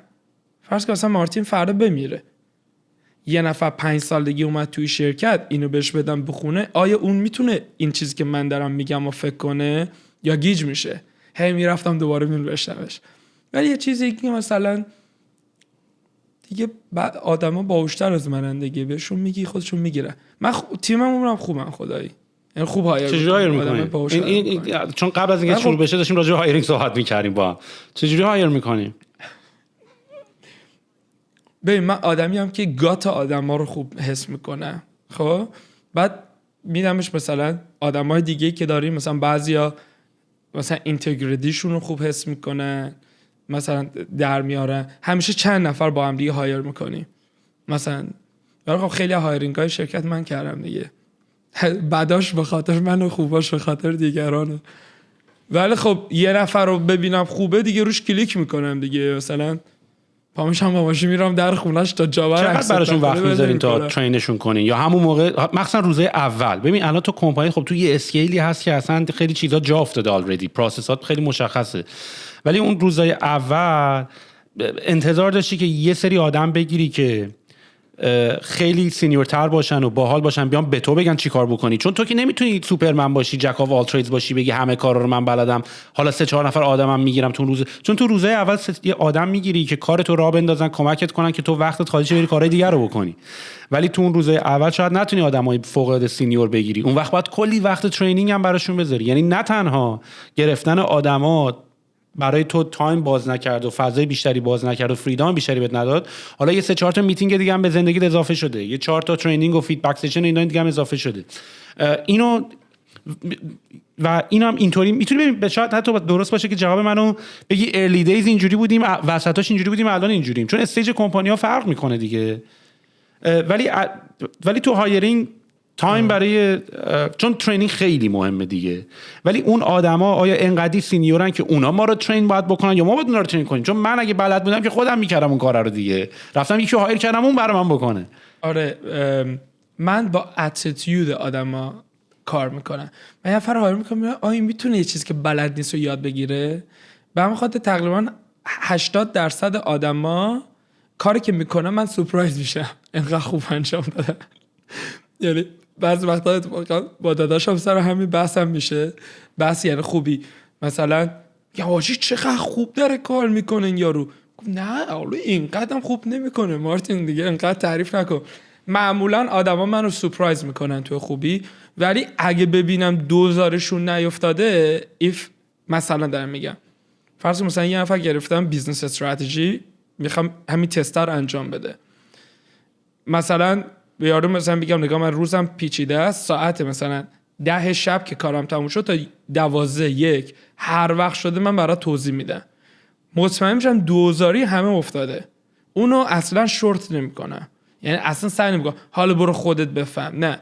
فرض کن اصلا مارتین فردا بمیره، یه نفر 5 سالگی اومد توی شرکت اینو بهش بدم بخونه، آیا اون میتونه این چیزی که من دارم میگم و فکر کنه یا گیج میشه؟ هی میرفتم دوباره مینوشتمش. ولی یه چیزی که مثلا دیگه آدما باهوشتر از منن دیگه، بهشون میگی خودشون میگیرن. من تیممون هم خوبن خدایی، یعنی خوب هایر چجوری هایر میکنیم؟ این چون قبل از اینکه شروع بشه داشتیم راجع به هایرینگ صحبت میکردیم با هم. چجوری هایر میکنیم؟ ببین من آدمی هم که گات آدما رو خوب حس میکنم. خب بعد میدمش مثلا آدمای دیگه که داریم، مثلا بعضیا مثلا اینتگریتیشون رو خوب حس میکنن، مثلا در میارن. همیشه چند نفر با هم دیگه هایر میکنیم. مثلا خب خیلی هایرینگ های شرکت من کردم دیگه، بعداش به خاطر من و خوباش به خاطر دیگرانه. ولی خب یه نفر رو ببینم خوبه دیگه روش کلیک میکنم دیگه. مثلا پامشم با ماشین میرم در خونش تا جاور چقدر براشون وقت میذارین تا ترینشون کنین یا همون موقع، مثلا روزه اول؟ ببین الان تو کمپانی خب تو یه اسکیلی هست که اصلا خیلی چیزا جا افتاده آلردی، پروسسات خیلی مشخصه، ولی اون روزای اول انتظار داشتی که یه سری آدم بگیری که خیلی سینیورتر باشن و باحال باشن، بیان به تو بگن چی کار بکنی. چون تو که نمیتونی سوپرمن باشی، جک آف آل تریدز باشی، بگی همه کارا رو من بلدم، حالا 3-4 نفر آدمم میگیرم تو روز. چون تو روزهای اول یه آدم میگیری که کارتو راه بندازن، کمکت کنن که تو وقتت خالی شه بری کارهای دیگر رو بکنی. ولی تو اون روزهای اول شاید نتونی آدمای فوق العاده سینیور بگیری. اون وقت باید کلی وقت ترینینگ هم براشون بذاری. یعنی نه تنها گرفتن آدما برای تو تایم باز نکرد و فضای بیشتری باز نکرد و فریدام بیشتری بهت نداد، حالا یه 3-4 تا میتینگ دیگه هم به زندگیت اضافه شده، یه 4 تا ترینینگ و فیدبک سشن اینا دیگه هم اضافه شده. اینو و اینم اینطوری میتونی ببین، شاید حتی درست باشه که جواب منو بگی ارلی دیز اینجوری بودیم، وسطاش اینجوری بودیم، الان اینجوریم، چون استیج کمپانی‌ها فرق میکنه دیگه. ولی تو هایرینگ تایم برای چون ترینینگ خیلی مهمه دیگه. ولی اون آدما آیا انقدی سینیورن که اونا ما رو ترین باید بکنن یا ما باید اونا رو ترین کنیم؟ چون من اگه بلد بودم که خودم میکردم اون کارا رو دیگه، رفتم یکی رو هایر کردم اون برای من بکنه. آره من با اتیتیود آدما کار میکنم. من یه فرد هایر میکنم آیا میتونه یه چیزی که بلد نیست رو یاد بگیره؟ به همین خاطر تقریبا 80% آدما کاری که میکنم من سورپرایز میشم انقدر خوب انجام دادن. یعنی بعضی وقتا اتفاقا با داداشم سر همین بحثم میشه، بحث یعنی خوبی، مثلا یا واجی چقدر خوب داره کار میکنه این یارو. نه حالا اینقدر خوب نمیکنه مارتین دیگه، اینقدر تعریف نکن. معمولا آدما منو سورپرایز میکنن تو خوبی، ولی اگه ببینم دوزارشون نیافتاده، مثلا دارم میگم فرض مثلا یه نفر گرفتم بیزنس استراتژی میخوام همین تستر انجام بده، مثلا به یارو مثلا میگم نگاه من روزم پیچیده است، ساعت مثلا 10 شب که کارم تموم شد تا 12:01 هر وقت شده من برات توضیح میدم، مطمئن میشم دوزاری همه افتاده، اونو اصلا شورت نمیکنم، یعنی اصلا سعی نمیکنم حالا برو خودت بفهم، نه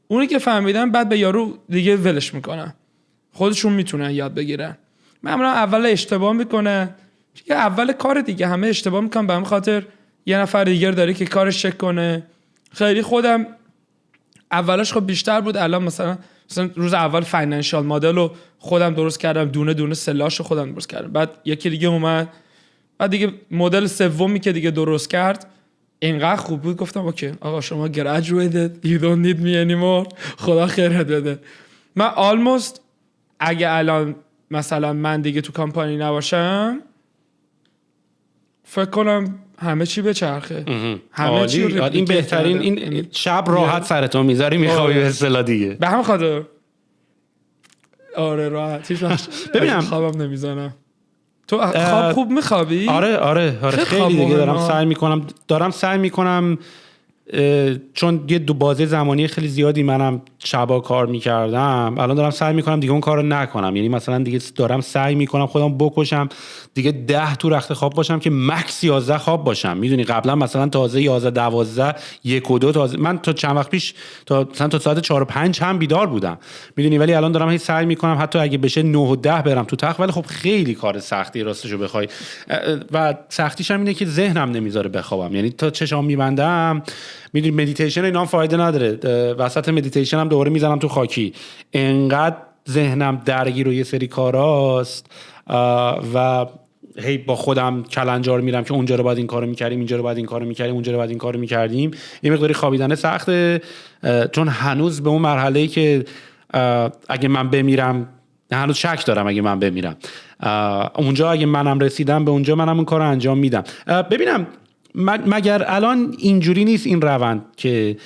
اونی که فهمیدم بعد به یارو دیگه ولش میکنم، خودشون میتونن یاد بگیرن. معمولا اول اشتباه میکنن دیگه، اول کار دیگه همه اشتباه میکنن، به همین خاطر یه نفر دیگه داره که کارش چک کنه. خیلی خودم اولش خب بیشتر بود، الان مثلا روز اول فاینانشال مدل رو خودم درست کردم، دونه دونه سلاشو خودم درست کردم، بعد یکی دیگه اومد بعد دیگه مدل سومی که دیگه درست کرد اینقدر خوب بود گفتم اوکی آقا شما graduated you don't need me anymore خدا خیرت بده. من almost اگه الان مثلا من دیگه تو کمپانی نباشم فکر کنم همه چی به چرخه همه چی رو این بهترین این شب راحت سرتون میذاری میخوابی به اصطلاح دیگه به هم خاطر آره راحت هیچ وقت ببینم خوابم نمیزنم. تو خواب خوب میخوابی؟ آره خیلی دیگه دارم سعی میکنم چون یه دو بازه زمانی خیلی زیادی منم شبا کار میکردم الان دارم سعی میکنم دیگه اون کارو نکنم. یعنی مثلا دیگه دارم سعی میکنم خودم بکشم دیگه 10 تو رخت خواب باشم که مکس 11 خواب باشم. میدونی قبلا مثلا تازه 11 12 1 و 2 تازه من تا چند وقت پیش تا ساعت 4 و 5 هم بیدار بودم میدونی. ولی الان دارم سعی میکنم حتی اگه بشه 9 و 10 برم تو تخت. ولی خب خیلی کار سختی راستشو بخوای و سختیش هم اینه که ذهنم نمیذاره بخوابم. یعنی تا چشام میبندم میدونی مدیتیشن اینا هم فایده نداره. وسط مدیتیشن هم دوباره میزنم تو خاکی. انقدر ذهنم درگیر و یه سری کاراست و هی با خودم کلنجار میرم که اونجا رو باید این کارو میکردیم اینجا رو باید این کارو میکردیم اونجا رو باید این کارو میکردیم. یه مقداری خوابیدن سخته چون هنوز به اون مرحله‌ای که اگه من بمیرم هنوز شک دارم اگه من بمیرم اونجا اگه منم رسیدم به اونجا منم اون کارو انجام میدم. ببینم مگر الان اینجوری نیست این روند که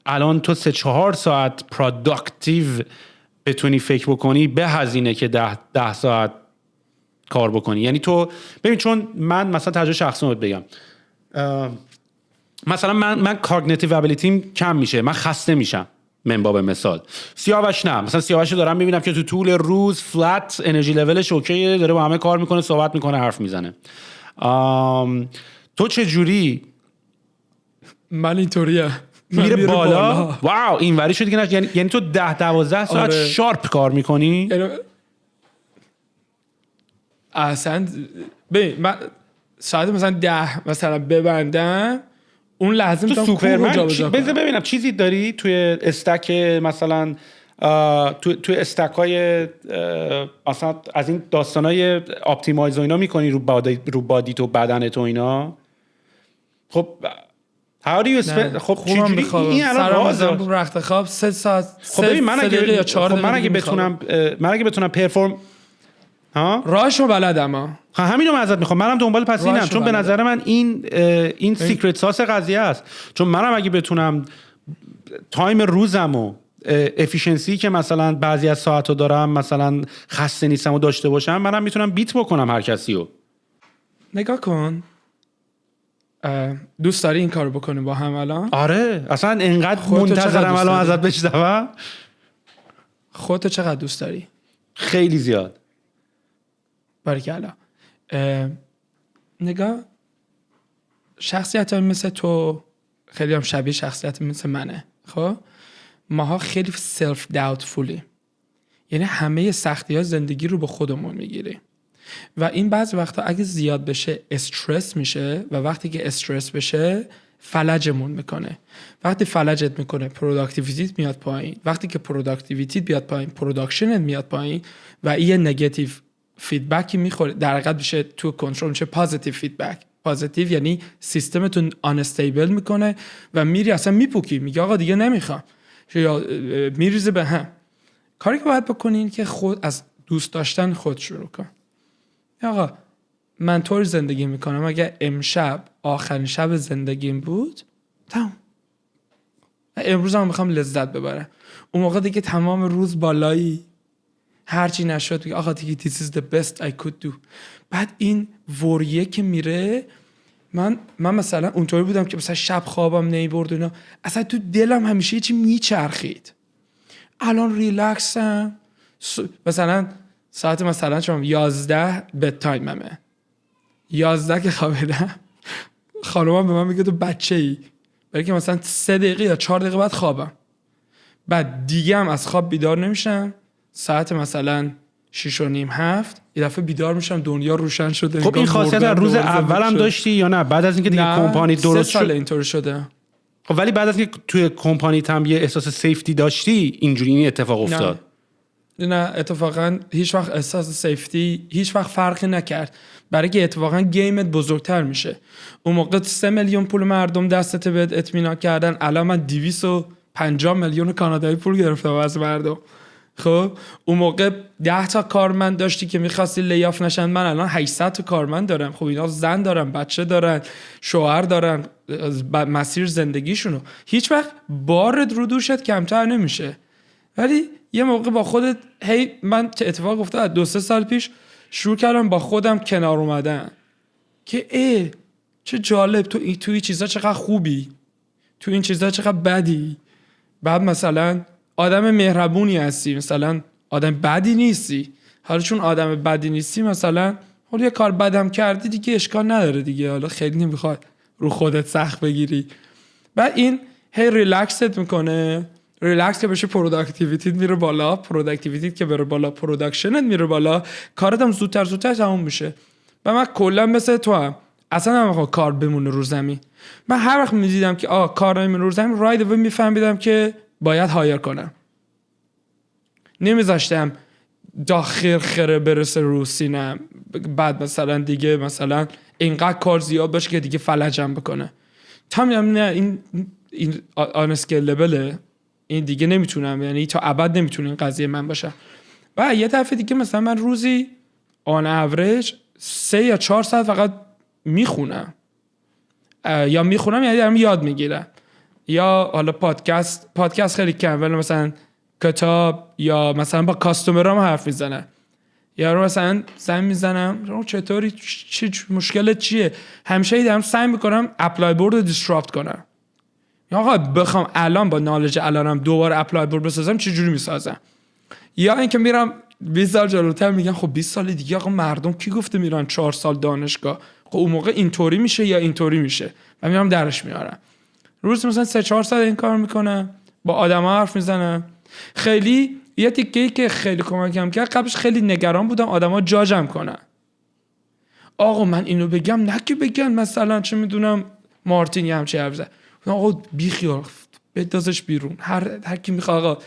الان تو 3-4 ساعت پروداکتیو بتونی فکر بکنی به هزینه که 10 ساعت کار بکنی. یعنی تو ببین چون من مثلا تجربه شخصی رو بگم مثلا من کاگنیتیو ابیلیتیم کم میشه من خسته میشم من باب مثال. سیاوش نه مثلا سیاوش رو دارم میبینم که تو طول روز فلت انرژی لولش اوکیه داره با همه کار میکنه صحبت میکنه حرف میزنه. تو چه جوری؟ من اینطوریه میره بالا واو این وری شد دیگه یعنی تو 10-12 ساعت آره. شارپ کار میکنی؟ اصلا ببین من ساعت مثلا 10 مثلا ببندم اون لحظه تو سوپرمن بذار ببینم چیزی داری توی استک مثلا توی استکای مثلا از این داستانای اپتیمایز و اینا میکنی رو بادی تو بدنت و اینا. خب how do you spend خب چجوری این الان رازه رخت خواب 3 ساعت خب ببین من اگه بتونم پرفورم راهشو بلدم همینو ازت میخوام منم دنبال پس اینم چون به نظر من این سیکرت ساس قضیه است. چون منم اگه بتونم تایم روزمو افیشنسی که مثلا بعضی از ساعتو دارم مثلا خسته نیستم و داشته باشم منم میتونم بیت بکنم هر کسیو. نگاه کن دوست داری این کارو بکنی با هم الان؟ آره اصلا انقدر منتظرم الان ازت بشنوم. خودتو چقدر دوست داری؟ خیلی زیاد. باریکلا. نگاه شخصیت های مثل تو خیلی هم شبیه شخصیت مثل منه. خب ماها خیلی سلف داوتفولی یعنی همه سختی ها زندگی رو به خودمون میگیری و این بعضی وقتا اگه زیاد بشه استرس میشه و وقتی که استرس بشه فلجمون میکنه. وقتی فلجت میکنه پروداکتیویتیت میاد پایین. وقتی که پروداکتیویتیت بیاد پایین پروداکشنت میاد پایین و این نگاتیو فیدبکی میخوره در حقیقت میشه تو کنترل میشه پوزیتیو فیدبک. پوزیتیو یعنی سیستمتون آنستیبل میکنه و میری اصلا میپوکی میگه آقا دیگه نمیخوام یا میریزه به هم. کاری که باید بکنین که خود از دوست داشتن خود شروع کن. آقا من طور زندگی میکنم اگه امشب آخرین شب زندگیم بود تمام امروز هم میخوام لذت ببرم. اون موقع دیگه تمام روز بالایی هرچی نشد بگه آقا دیگه this is the best I could do. بعد این وریه که میره من مثلا اونطوری بودم که مثلا شب خوابم نمیبرد اینا اصلا تو دلم همیشه یه چی میچرخید. الان ریلکسم مثلا ساعت مثلا شما 11 بد تایممه 11 که خوابیدم خانومم به من میگه تو بچه‌ای برای که مثلا 3 دقیقه یا 4 دقیقه بعد خوابم بعد دیگه هم از خواب بیدار نمیشم ساعت مثلا 6 و نیم 7 یه دفعه بیدار میشم دنیا روشن شده. خب این خاصیت از روز اولم داشتی یا نه بعد از اینکه دیگه کمپانی درست شد؟ 3 سال اینطور شده. خب ولی بعد از اینکه توی کمپانی هم یه احساس سیفتی داشتی اینجوری این اتفاق افتاد؟ نه اتفاقا هیچ وقت احساس سیفتی هیچ وقت فرقی نکرد، برای که اتفاقا گیمت بزرگتر میشه. اون موقع 3 میلیون پول مردم دستت بهت اطمینان کردن، الان من 250 میلیون کانادایی پول گرفتم از مردم. خب اون موقع 10 تا کارمند داشتی که می‌خواستی لیاف نشن، من الان 800 تا کارمند دارم. خب اینا زن دارن، بچه دارن، شوهر دارن، مسیر زندگیشونو. هیچ وقت بارت رو دوشت کمتر نمیشه. ولی یه موقع با خودت من چه اتفاق افتاد 2-3 سال پیش شروع کردم با خودم کنار اومدن که چه جالب، تو این چیزا چقدر خوبی، تو این چیزا چقدر بدی. بعد مثلا آدم مهربونی هستی، مثلا آدم بدی نیستی. حالا چون آدم بدی نیستی مثلا حالا یه کار بدم کردی دیگه اشکال نداره دیگه، حالا خیلی نمیخواد رو خودت سخت بگیری. بعد این ریلکست میکنه، ریلکس که بشه پروداکتیویتیت میره بالا، پروداکتیویتیت که بره بالا پروداکشنت میره بالا، کارت هم زودتر تموم میشه. و من کلا مثل تو هم اصلا نمیخوام کار بمونه رو زمین. من هر وقت میدیدم که کار نمیمونه رو زمین، راید و میفهمیدم که باید هایر کنم. نمیذاشتم داخل خره برسه رو سینم، بعد مثلا دیگه مثلا اینقدر کار زیاد باشه که دیگه فلجم بکنه. نه این آنسکیلبله، این دیگه نمیتونم، یعنی تا ابد نمیتونه این قضیه من باشه. و یه دفعه دیگه مثلا من روزی آن اوریج 3 یا 4 ساعت فقط میخونم، یا میخونم یعنی دارم یاد میگیرم، یا حالا پادکست خیلی کم، ولی مثلا کتاب، یا مثلا با کاستومرام حرف میزنم، یا مثلا زنگ میزنم چطوری، چه مشکلت چیه. همیشه دارم سعی میکنم اپلای بورد رو دیسراپت کنم. یا آقا بخوام الان با نالج الانم دوباره اپلای بورد بسازم چه جوری میسازم. یا اینکه میرم 20 سال جلوتر میگم خب 20 سال دیگه آقا مردم کی گفته میرن 4 سال دانشگاه، خب اون موقع اینطوری میشه یا اینطوری میشه، و میرم درش میارم. روز مثلا 3-4 سال این کار میکنم، با آدما حرف میزنم. خیلی یه تیکه‌ای که خیلی کمکم کرد، قبلش خیلی نگران بودم آدما جاجم کنن. آقا من اینو بگم نه که بگن مثلا چه میدونم مارتین یه همچه حرف زد. آقا بی خیال بدازش بیرون، هر کی میخواد آقا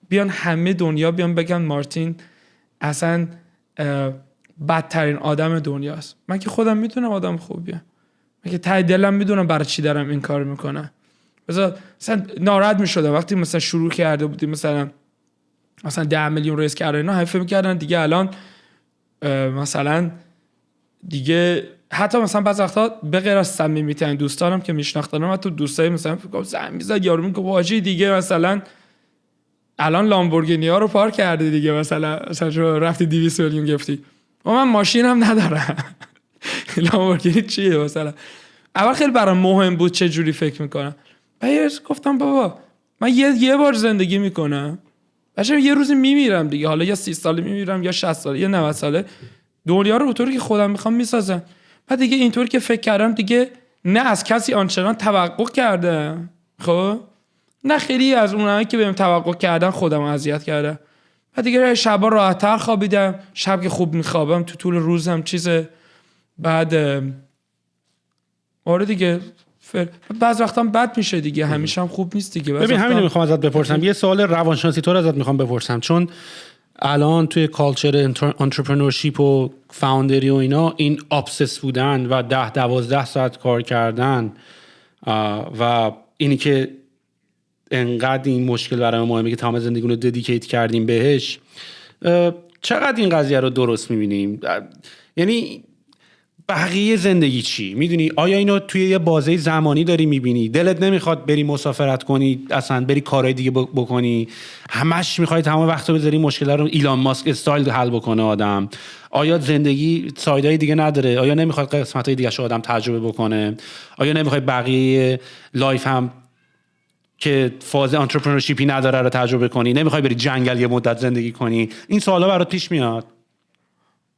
بیان همه دنیا بیان بگن مارتین اصلا بدترین آدم دنیاست. من که خودم میدونم آدم خوبیه، من که ته دلم میدونم برای چی دارم این کار میکنم. مثلا ناراحت میشدم وقتی مثلا شروع کرده بودیم مثلا 10 میلیون ریس کرده اینا، حرف میکردن دیگه الان مثلا دیگه حتی مثلا بعضی وقتا به غیر از صمیمیترین دوستانم که میشناختنم، حتی دوستای مثلا فکر کنم زنگ میزد یارو میگه واجی دیگه مثلا الان لامبورگینی ها رو پارک کرده دیگه، مثلا رفتی 200 میلیون گرفتی و من ماشینم ندارم. لامبورگینی چیه مثلا؟ اول خیلی برام مهم بود چه جوری فکر میکنم. بعد گفتم بابا من یه بار زندگی میکنم، بچه‌م یه روزی میمیرم دیگه، حالا یا 30 ساله میمیرم یا 60 ساله یا 90 ساله، دنیا رو اونطوری که خودم میخوام میسازم. بعد دیگه اینطوری که فکر کردم دیگه نه از کسی آنچنان توقع کردم، خب نه خیلی از اونایی که بهم توقع کردن خودم اذیت کردم. بعد دیگه شبا راحت‌تر خوابیدم، شب که خوب میخوابم تو طول روزم چیزه. بعد آره دیگه بعض وقتا بد میشه دیگه، همیشه هم خوب نیست دیگه. ببین همین رو میخوام ازت بپرسم، یه سوال روانشناسی طور ازت میخوام بپرسم، چون الان توی کالچر انترپرنورشیپ و فاوندری و اینا این ابسس بودن و 10-12 ساعت کار کردن و اینی که انقدر این مشکل برای ما مهمه که تمام زندگیمون رو ددیکیت کردیم بهش، چقدر این قضیه رو درست میبینیم؟ یعنی بقیه زندگی چی؟ میدونی آیا اینو توی یه بازه زمانی داری میبینی؟ دلت نمیخواد بری مسافرت کنی، اصلا بری کارهای دیگه بکنی، همش میخوای تمام وقت رو بذاری مشکلات رو ایلان ماسک استایل حل بکنه آدم؟ آیا زندگی سایدهای دیگه نداره؟ آیا نمیخواد قسمتهای دیگه شو آدم تجربه بکنه؟ آیا نمیخوای بقیه لایف هم که فاز انترپرنورشیپی نداره رو تجربه کنی؟ نمیخوای بری جنگل یه مدت زندگی کنی؟ این سوالا برات پیش میاد؟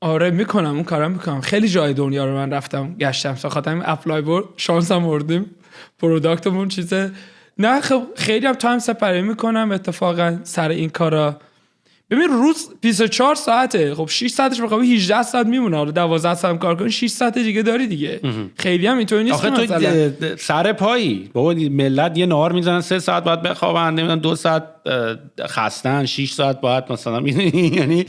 آره میکنم، اون کارم میکنم. خیلی جای دنیا رو من رفتم گشتم، ساختم اپلای بورد شانسم بردیم، پروداکتمون چیزه نه خب خیلی هم تایم سپری میکنم اتفاقا سر این کارا. ببین روز 24 ساعته، خب 6 ساعتش بخوابی 18 ساعت میمونه، حالا 12 ساعت کار کنی 6 ساعت دیگه داری دیگه. خیلی هم اینطوری نیست. آخه تو سر پایی بابا، ملت یه نهار میزنن 3 ساعت باید بخوابن، نمیدونم 2 ساعت خستن، 6 ساعت باید مثلا یعنی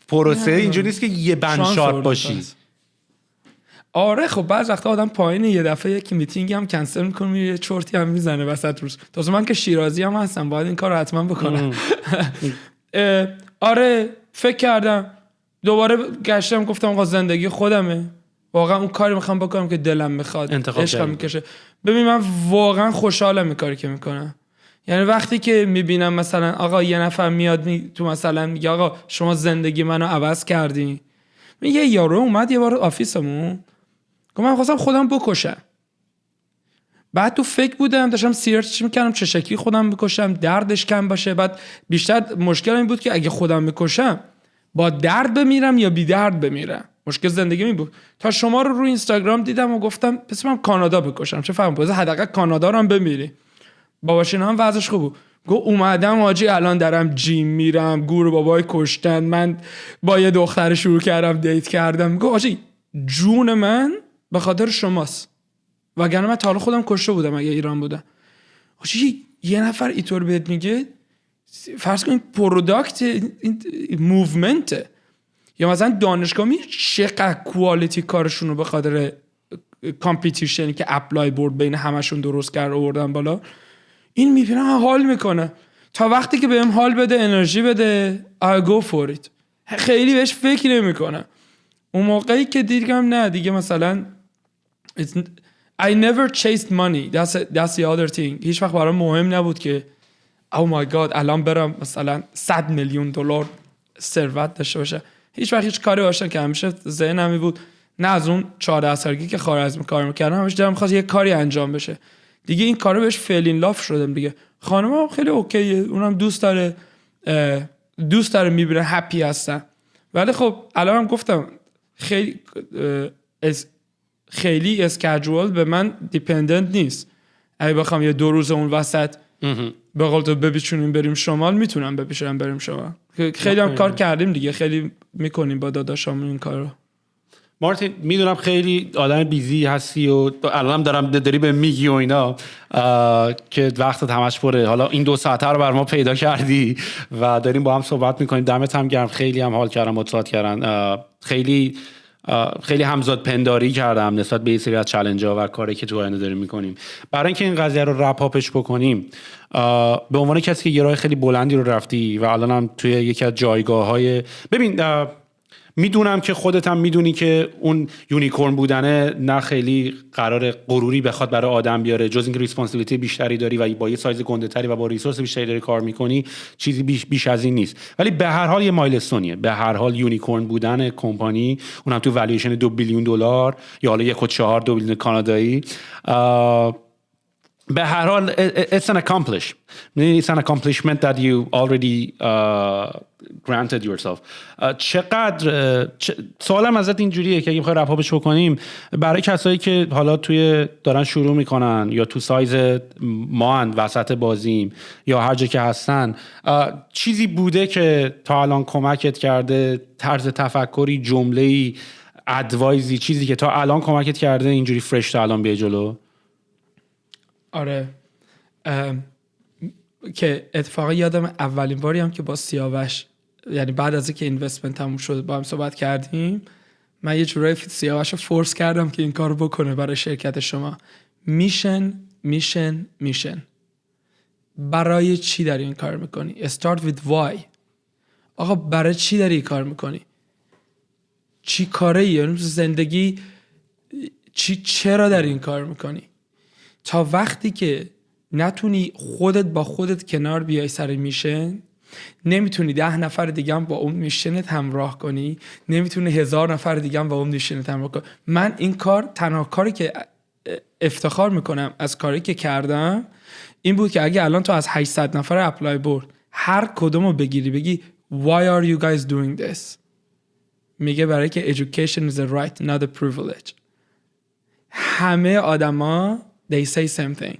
پروسه اینجوری نیست که یه بند شارپ باشی. آره خب بعض وقتا آدم پایینه، یه دفعه یک میتینگ هم کنسل میکنه، یه چرتی هم میزنه وسط روز. تازه من که شیرازی هم هستم باید این کار رو حتما بکنم. آره فکر کردم دوباره گشتم گفتم آقا زندگی خودمه، واقعا اون کاری میخوام بکنم که دلم میخواد، عشقم میکشه. ببین من واقعا خوشحالم این کاری که میکنم. یعنی وقتی که میبینم مثلا آقا یه نفر میاد تو مثلا میگه آقا شما زندگی منو عوض کردی، یه یارو اومد یه بار آفیسمون گفت من خواستم خودم بکشم. بعد تو فکر بودم داشتم سیرچ میکردم چه شکلی خودم بکشم دردش کم باشه. بعد بیشتر مشکل این بود که اگه خودم بکشم با درد بمیرم یا بی درد بمیرم. مشکل زندگی می بود. تا شما رو اینستاگرام دیدم و گفتم پس من کانادا بکشم، چه فهم بوده حداقل کانادا رو هم بمیری. باباشین هم وضعش خوب بود. گو اومدم حاجی الان دارم جیم میرم، گور بابای کشتن، من با یه دختر شروع کردم دیت کردم. گو حاجی جون من به خاطر شماست، وگرنه من تا حالا خودم کشته بودم اگه ایران بودم. حاجی یه نفر اینطور بهت میگه، فرض کن این پروداکت این موومنته، یا مثلا دانشگاه می چقدر کوالیتی کارشون رو به خاطر کامپیتیشنی که اپلای بورد بین همشون درست کرد آوردن بالا. این میبینم حال میکنه، تا وقتی که بهم حال بده انرژی بده I go for it. خیلی بهش فکر نمیکنم. اون موقعی که دیدم نه دیگه مثلا I never chased money. That's the other thing. هیچ وقت برام مهم نبود که oh my god الان برم مثلا 100 میلیون دلار ثروت داشته باشه. هیچ وقت هیچ کاری باشه که همیشه ذهنم بود نه از اون 14 سالگی که خارزمی کار میکردم همیشه دلم خواست یه کاری انجام بشه. دیگه این کارو بهش فیلین لاف شدم دیگه. خانمم خیلی اوکیه، اونم دوست داره میبینه هپی هستن. ولی خب الانم گفتم خیلی اسکیجول به من دیپندنت نیست. اگه بخوام یه 2 روز اون وسط به قول تو بپیچونیم بریم شمال، میتونم بپیچونم بریم شمال. خیلی هم کار کردیم دیگه، خیلی میکنیم با داداشامون این کارو. مارتین میدونم خیلی آدم بیزی هستی و الانم داری به میگی و اینا که وقتت همش پره. حالا این 2 ساعته رو بر ما پیدا کردی و داریم با هم صحبت میکنیم. دمت هم گرم، خیلی هم حال کردم مطالعات کردن. خیلی همزاد پنداری کردم نسبت به این سری از چالنج‌ها و کاری که تو آینده داریم میکنیم. برای اینکه این قضیه رو رپ اپش بکنیم، به عنوان کسی که یه راه خیلی بلندی رو رفتی و الانم توی یکی از جایگاه‌های ببین میدونم که خودت هم میدونی که اون یونیکورن بودنه نه خیلی قرار غروری بخواد برای آدم بیاره، جز اینکه ریسپانسیبیلیتی بیشتری داری و با یه سایز گنده‌تری و با ریسورس بیشتری داری کار میکنی، چیزی بیش از این نیست. ولی به هر حال یه مایلستونیه. به هر حال یونیکورن بودن کمپانی، اونم تو والیویشن $2 بیلیون یا حالا 1.4 2 بیلیون کانادایی، به هر حال it's an accomplishment that you already granted yourself. چقدر سوالم ازت اینجوریه که اگه بخوای رپ اپش بکنیم برای کسایی که حالا دارن شروع میکنن یا تو سایز ما وسط بازیم یا هر جا که هستن، چیزی بوده که تا الان کمکت کرده، طرز تفکری، جمله‌ای، ادوایزی، چیزی که تا الان کمکت کرده اینجوری فرش تا الان بیای جلو؟ آره که اتفاقا یادم اولین باری هم که با سیاوش، یعنی بعد از اینکه اینوستمنت تموم شد با هم صحبت کردیم، من یه جورایی سیاوش رو فورس کردم که این کارو بکنه برای شرکت شما. میشن برای چی داری این کار میکنی؟ start with why. آقا برای چی داری این کار میکنی؟ چی کاره ای؟ زندگی چرا داری این کار میکنی؟ تا وقتی که نتونی خودت با خودت کنار بیای سر میشن، نمیتونی 10 نفر دیگه هم با اون میشنت همراه کنی، نمیتونی 1000 نفر دیگه هم با اون میشنت همراه کنی. من این کار تنها کاری که افتخار میکنم از کاری که کردم این بود که اگه الان تو از 800 نفر اپلای بورد هر کدومو بگی why are you guys doing this، میگه برای که education is a right not a privilege. همه آدما they say same thing.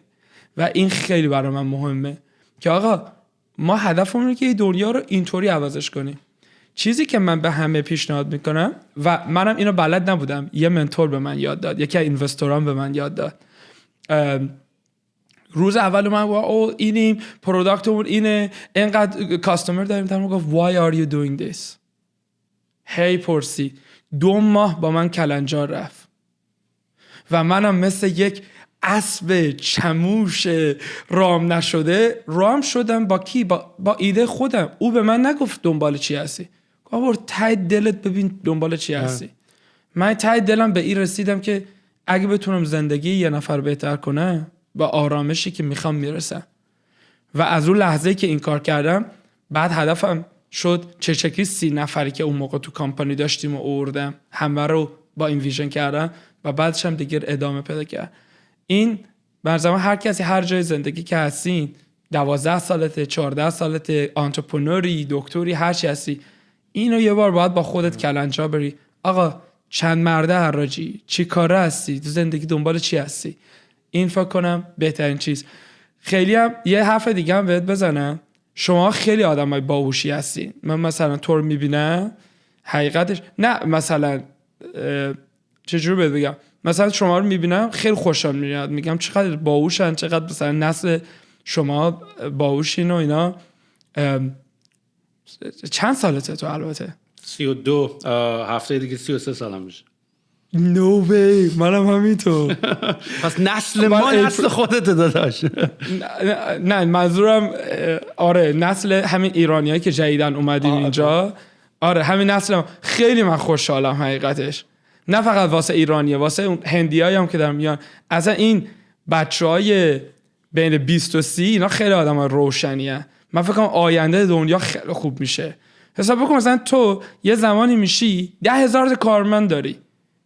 و این خیلی برای من مهمه که آقا ما هدفمون اینه که این دنیا رو اینطوری عوضش کنیم. چیزی که من به همه پیشنهاد میکنم و منم اینو بلد نبودم، یه منتور به من یاد داد، یکی از اینوستورام به من یاد داد. روز اول من گفت او اینیم، پروداکتمون اینه، اینقدر کاستمر داریم، تمام گفت why are you doing this؟ هی پرسی 2 ماه با من کلنجار رفت و منم مثل یک اسب چموش رام نشده رام شدم. با کی؟ با ایده خودم. او به من نگفت دنبال چی هستی، گفت ته دلت ببین دنبال چی هستی. من ته دلم به این رسیدم که اگه بتونم زندگی یه نفر بهتر کنم با آرامشی که میخوام میرسم. و از اون لحظه که این کار کردم بعد هدفم شد چه شکلی 30 نفری که اون موقع تو کامپانی داشتیم و آوردم همه رو با این ویژن کردم و بعدش هم دیگه ادامه پیدا کرد. این برزمان هر کسی هر جای زندگی که هستین 12 سالته 14 سالته آنترپرنوری دکتری هر چی هستی اینو یه بار باید با خودت کلنجا بری. آقا چند مرده حراجی چی کاره هستی تو زندگی دنبال چی هستی؟ این فکر کنم بهترین چیز. خیلی هم یه حرف دیگه هم بهت بزنم، شما خیلی آدمای باهوشی هستین. من مثلا تو رو میبینم حقیقتش نه مثلا چجوری بهت بگم، مثلا شما رو میبینم خیلی خوشحال میاد، میگم چقدر باهوشن، چقدر مثلا نسل شما باهوشین و اینا. چند سالته تو؟ البته 32 هفته دیگه 33 سالم میشه. نو وی، منم همینطور. پس نسل ما نسل خودت داداش. نه منظورم آره نسل همین ایرانیایی که جدیدن اومدیم اینجا. آره همین نسل خیلی من خوشحالم حقیقتش، نه فقط واسه ایرانیه، واسه اون هندیایی هم که در میان. اصلا این بچهای بین 20 و 30 اینا خیلی آدمای روشنیه. من فکر کنم آینده دنیا خیلی خوب میشه. حساب بکن مثلا تو یه زمانی میشی 10,000 کارمند داری،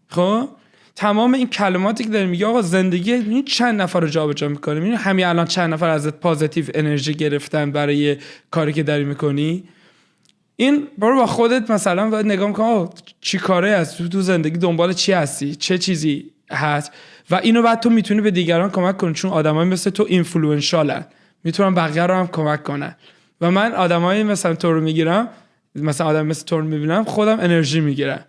خب تمام این کلماتی که داری میگه آقا زندگی این چند نفر رو جابجا میکنه، میبینی همین الان چند نفر ازت پازیتیو انرژی گرفتن برای کاری که داری میکنی. این برو با خودت مثلا باید نگاه کن چی کاره هست تو زندگی، دنبال چی هستی، چه چیزی هست و اینو بعد تو میتونی به دیگران کمک کنی، چون آدمای مثل تو اینفلوئنشالن، میتونن بقیه رو هم کمک کنن. و من آدمای مثلا تو رو میگیرم، مثلا آدم مثل تو رو میبینم خودم انرژی میگیرم،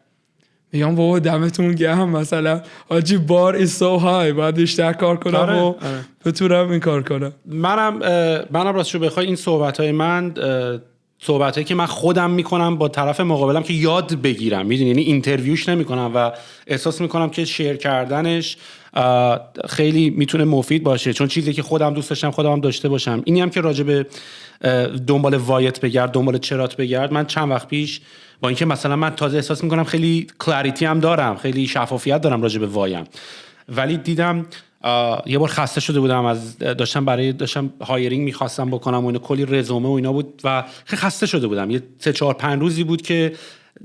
میگم بابا دمتون گرم، مثلا آجی بار is so high، باید بیشتر کار کنم و بتونم این کار کنم. منم راستشو بخوای این صحبت‌های من صحبتایی که من خودم میکنم با طرف مقابلم که یاد بگیرم، میدونی، یعنی اینترویوش نمیکنم و احساس میکنم که شیر کردنش خیلی میتونه مفید باشه، چون چیزی که خودم دوست داشتم خودم داشته باشم. اینی هم که راجع به دنبال وایت بگرد، دنبال چرات بگرد، من چند وقت پیش با اینکه مثلا من تازه احساس میکنم خیلی کلاریتی هم دارم، خیلی شفافیت دارم راجع به وایم، ولی دیدم یه بار خسته شده بودم از داشتم هایرینگ میخواستم بکنم و اینا، کلی رزومه و اینا بود و خیلی خسته شده بودم. یه 3-4-5 روزی بود که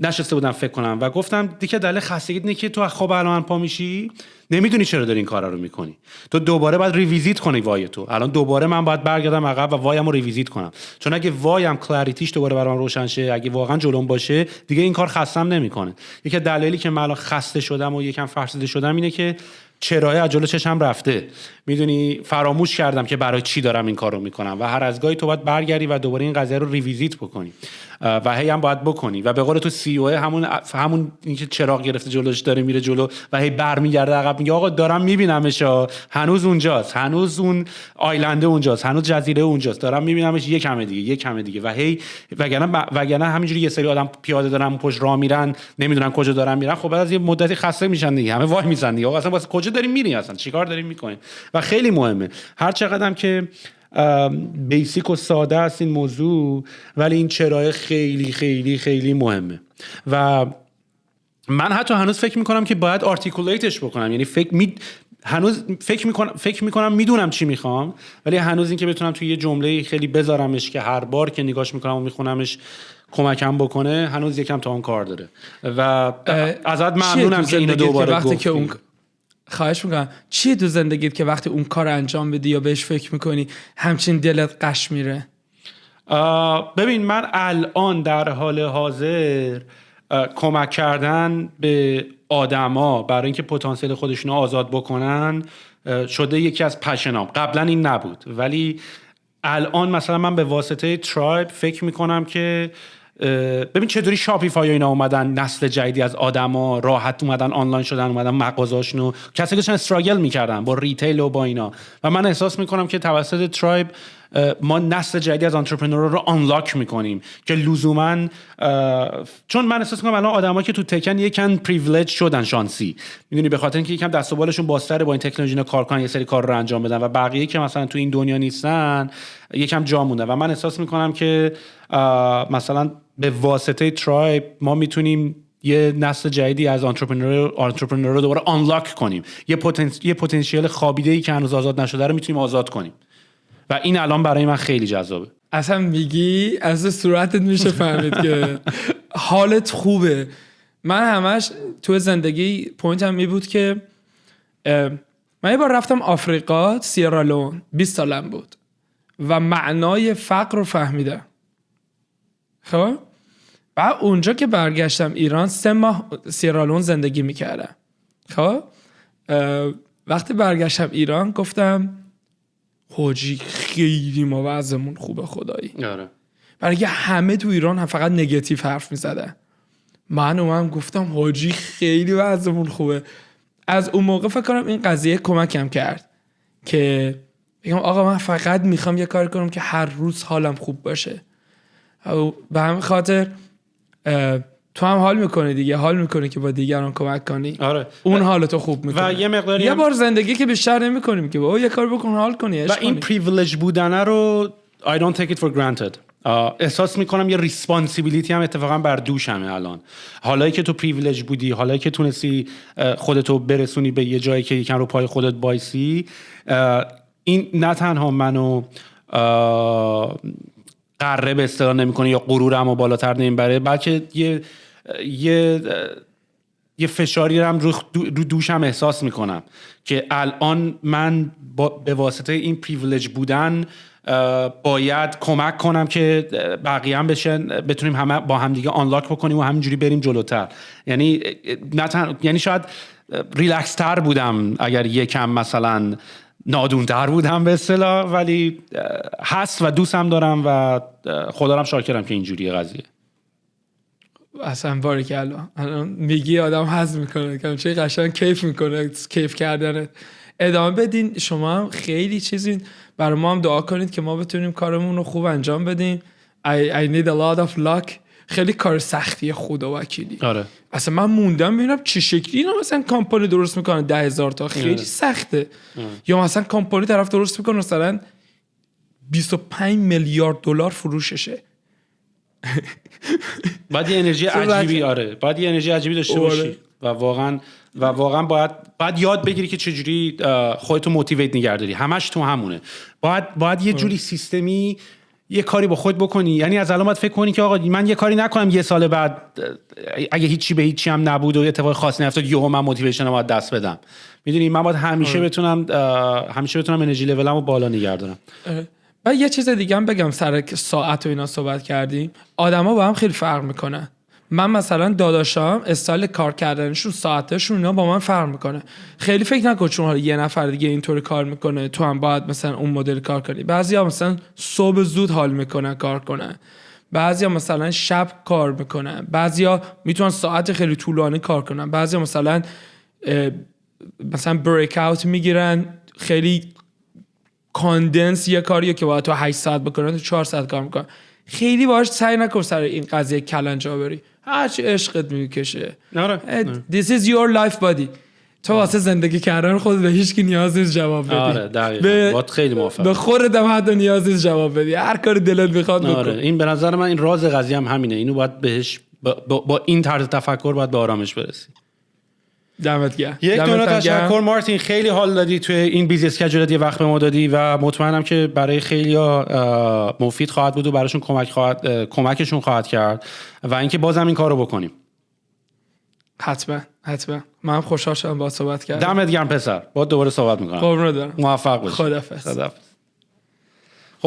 نشسته بودم فکر کنم و گفتم دیگه دلیل خستگیت اینه که تو از خواب الان پا میشی نمیدونی چرا داری این کارا رو میکنی، تو دوباره باید ریویزیت کنی وای تو. الان دوباره من باید برگردم عقب و وایمو ریویزیت کنم، چون اگه وایم کلاریتیش دوباره برام روشن شه، اگه واقعا جلوم باشه دیگه این کار خستم نمیکنه. یکی دلایلی که من الان خسته شدم و یکم فرسوده شدم اینه که چرای از جلو چشم رفته، میدونی، فراموش کردم که برای چی دارم این کارو میکنم و هر از گاهی تو باید برگردی و دوباره این قضیه رو ریویزیت بکنی و هی هم باید بکنی و به قول تو سی او همون اینکه چراغ گرفته جلوش داره میره جلو و هی برمیگرده عقب، میگه آقا دارم میبینمش، هنوز اونجاست، هنوز اون آیلنده اونجاست، هنوز جزیره اونجاست، دارم میبینمش، یک کم دیگه و هی وگرنه همینجوری یه سری آدم پیاده دارن پشت راه میرن نمیدونن کجا دارن میرن، خب بعد از یه مدتی خسته میشن دیگه، همه وای میزنن دیگه، آقا اصلا واسه کجا داریم میریم، اصلا چیکار داریم میکنیم. و خیلی مهمه هر چقدرم که بیسیک و ساده است این موضوع، ولی این چرای خیلی خیلی خیلی مهمه و من حتی هنوز فکر میکنم که باید آرتیکولیتش بکنم، یعنی هنوز فکر میکنم میدونم چی میخوام، ولی هنوز این که بتونم توی یه جمله خیلی بذارمش که هر بار که نگاش میکنم و میخونمش کمکم بکنه، هنوز یکم تا اون کار داره و ازت ممنونم که اینو دوباره گفتی. خواهش میکنم. چیه تو زندگیت که وقتی اون کار انجام بدی یا بهش فکر میکنی همچین دلت قش میره؟ ببین من الان در حال حاضر کمک کردن به آدما برای اینکه پتانسیل خودشونو آزاد بکنن شده یکی از پشنام. قبلا این نبود، ولی الان مثلا من به واسطه ترایب فکر میکنم که ببین چطوری شاپیفای اینا اومدن، نسل جدیدی از آدما راحت اومدن آنلاین شدن، اومدن مغازه‌هاشونو، کسی که داشتن استراگل میکردن با ریتیل و با اینا، و من احساس میکنم که توسط ترایب ما نسل جدیدی از انترپرنورها رو آنلاک میکنیم که لزوما چون من احساس میکنم الان آدمایی که تو تکن یکم پریویلیج شدن، شانسی، میدونی، به خاطر اینکه یکم دست و بالشون بازتره با این تکنولوژی اینا کار کنن، یه سری کار رو انجام بدن، و بقیه که مثلا تو این دنیا نیستن یکم جا مونده. و من احساس میکنم که مثلا به واسطه ترایب ما میتونیم یه نسل جدیدی از انترپرنور رو دوباره آنلاک کنیم، یه پتانسیل خوابیده‌ای که هنوز آزاد نشده رو میتونیم آزاد کنیم، و این الان برای من خیلی جذابه. اصلا میگی از صورتت میشه فهمید که حالت خوبه. من همش تو زندگی پوینتم می بود که من یه بار رفتم آفریقا، سیرالون، 20 سالم بود و معنای فقر رو فهمیدم. خب بعد اونجا که برگشتم ایران 3 ماه سیرالون زندگی میکردم. خب وقتی برگشتم ایران گفتم حاجی خیلی ما وضعمون خوبه خدایی. آره. برای همه تو ایران هم فقط نگاتیو حرف میزدن. من اومدم گفتم حاجی خیلی وضعمون خوبه. از اون موقع فکر کنم این قضیه کمکم کرد که بگم آقا من فقط میخوام یه کار کنم که هر روز حالم خوب باشه. به همین خاطر تو هم حال میکنی دیگه، حال میکنی که با دیگران کمک کنی. آره. اون حالتو خوب میکنه. و یه مقداری یه بار زندگی که بیشتر نمیکنیم که با یه کار بکن حال کنی. و این پریویلیج بودن رو I don't take it for granted. احساس میکنم یه ریسپانسیبیلیتی هم اتفاقا بر دوشمه الان. حالایی که تو پریویلیج بودی، حالایی که تونستی خودتو برسونی به یه جایی که یکم رو پای خودت بایسی، این نه تنها منو قره به اصطلاح نمیکنه یا غرورمو بالاتر نمیبره، بلکه یه فشاری رو رو دوشم احساس میکنم که الان من به واسطه این پریویلیج بودن باید کمک کنم که بقیه هم بتونیم همه با هم دیگه آنلاک بکنیم و همینجوری بریم جلوتر. یعنی شاید ریلکس تر بودم اگر یکم مثلا نادونتر بودم به اصطلاح، ولی هست و دوستم دارم و خدا رم شاکرم که اینجوریه قضیه. اصلا باریکلا. الان میگی آدم حظ میکنه که چه قشنگ کیف میکنه، کیف کردنت. ادامه بدین. شما هم خیلی چیزین برای ما هم دعا کنید که ما بتونیم کارمون رو خوب انجام بدیم. I need a lot of luck. خیلی کار سختیه خدا وکیلی. آره. اصلا من موندم ببینم چه شکلی اینا مثلا کمپانی درست میکنن 10,000 تا خیلی سخته. یا مثلا کمپانی طرف درست میکنه مثلا 25 میلیارد دلار فروششه. باید یه انرژی عجیبی باید یه انرژی عجیبی داشته باشی و واقعا باید یاد بگیری که چجوری خودتو موتیویت نگهداری. همش تو همونه. باید یه جوری سیستمی یه کاری با خود بکنی. یعنی از الان باید فکر کنی که آقا من یه کاری نکنم یه سال بعد اگه هیچی به هیچی هم نبود و اتفاق خاصی نیفتاد یهو من موتیویشنم باید دست بدم. میدونی من باید همیشه بتونم انرژی لولمو بالا نگه دارم. و یه چیز دیگه هم بگم، سر ساعت و اینا صحبت کردیم، آدما با هم خیلی فرق میکنن. من مثلا داداشام استایل کار کردنشون، ساعتشون اینا با من فرق میکنه. خیلی فکر نکن چون حالا یه نفر دیگه اینطوری کار میکنه تو هم باید مثلا اون مدل کار کنی. بعضیا مثلا صبح زود حال میکنن کار کنن، بعضیا مثلا شب کار میکنن، بعضیا میتونن ساعت خیلی طولانی کار کنن، بعضیا مثلا بریک اوت میگیرن، خیلی کاندنس یه کاریه که باید تو 8 ساعت بکنن تو 4 ساعت کار میکنن. خیلی باهاش سعی نکن سر این قضیه کلنجا بری. هرچی عشقت میکشه. This is your life buddy. تو واسه زندگی کردن خود به هیچ کی نیاز نیست جواب بدی. آره دقیقاً. خیلی موافقم. به خودت هم حتی نیاز نیست جواب بدی. هر کاری دلت بخواد بکن. آره این به نظر من این راز قضیه هم همینه. اینو باید بهش با این طرز تفکر باید به آرامش برسی. دمت گرم. یک دونه تشکر مارتین، خیلی حال دادی توی این بیزی اسکیجول یه وقت به ما دادی و مطمئنم که برای خیلیا مفید خواهد بود و براشون کمکشون خواهد کرد و اینکه بازم این کارو بکنیم. حتما من خوشحال شدم با صحبت کردم. دمت گرم پسر. با دوباره صحبت میکنم. قربونت برم. موفق باشی. خداحافظ.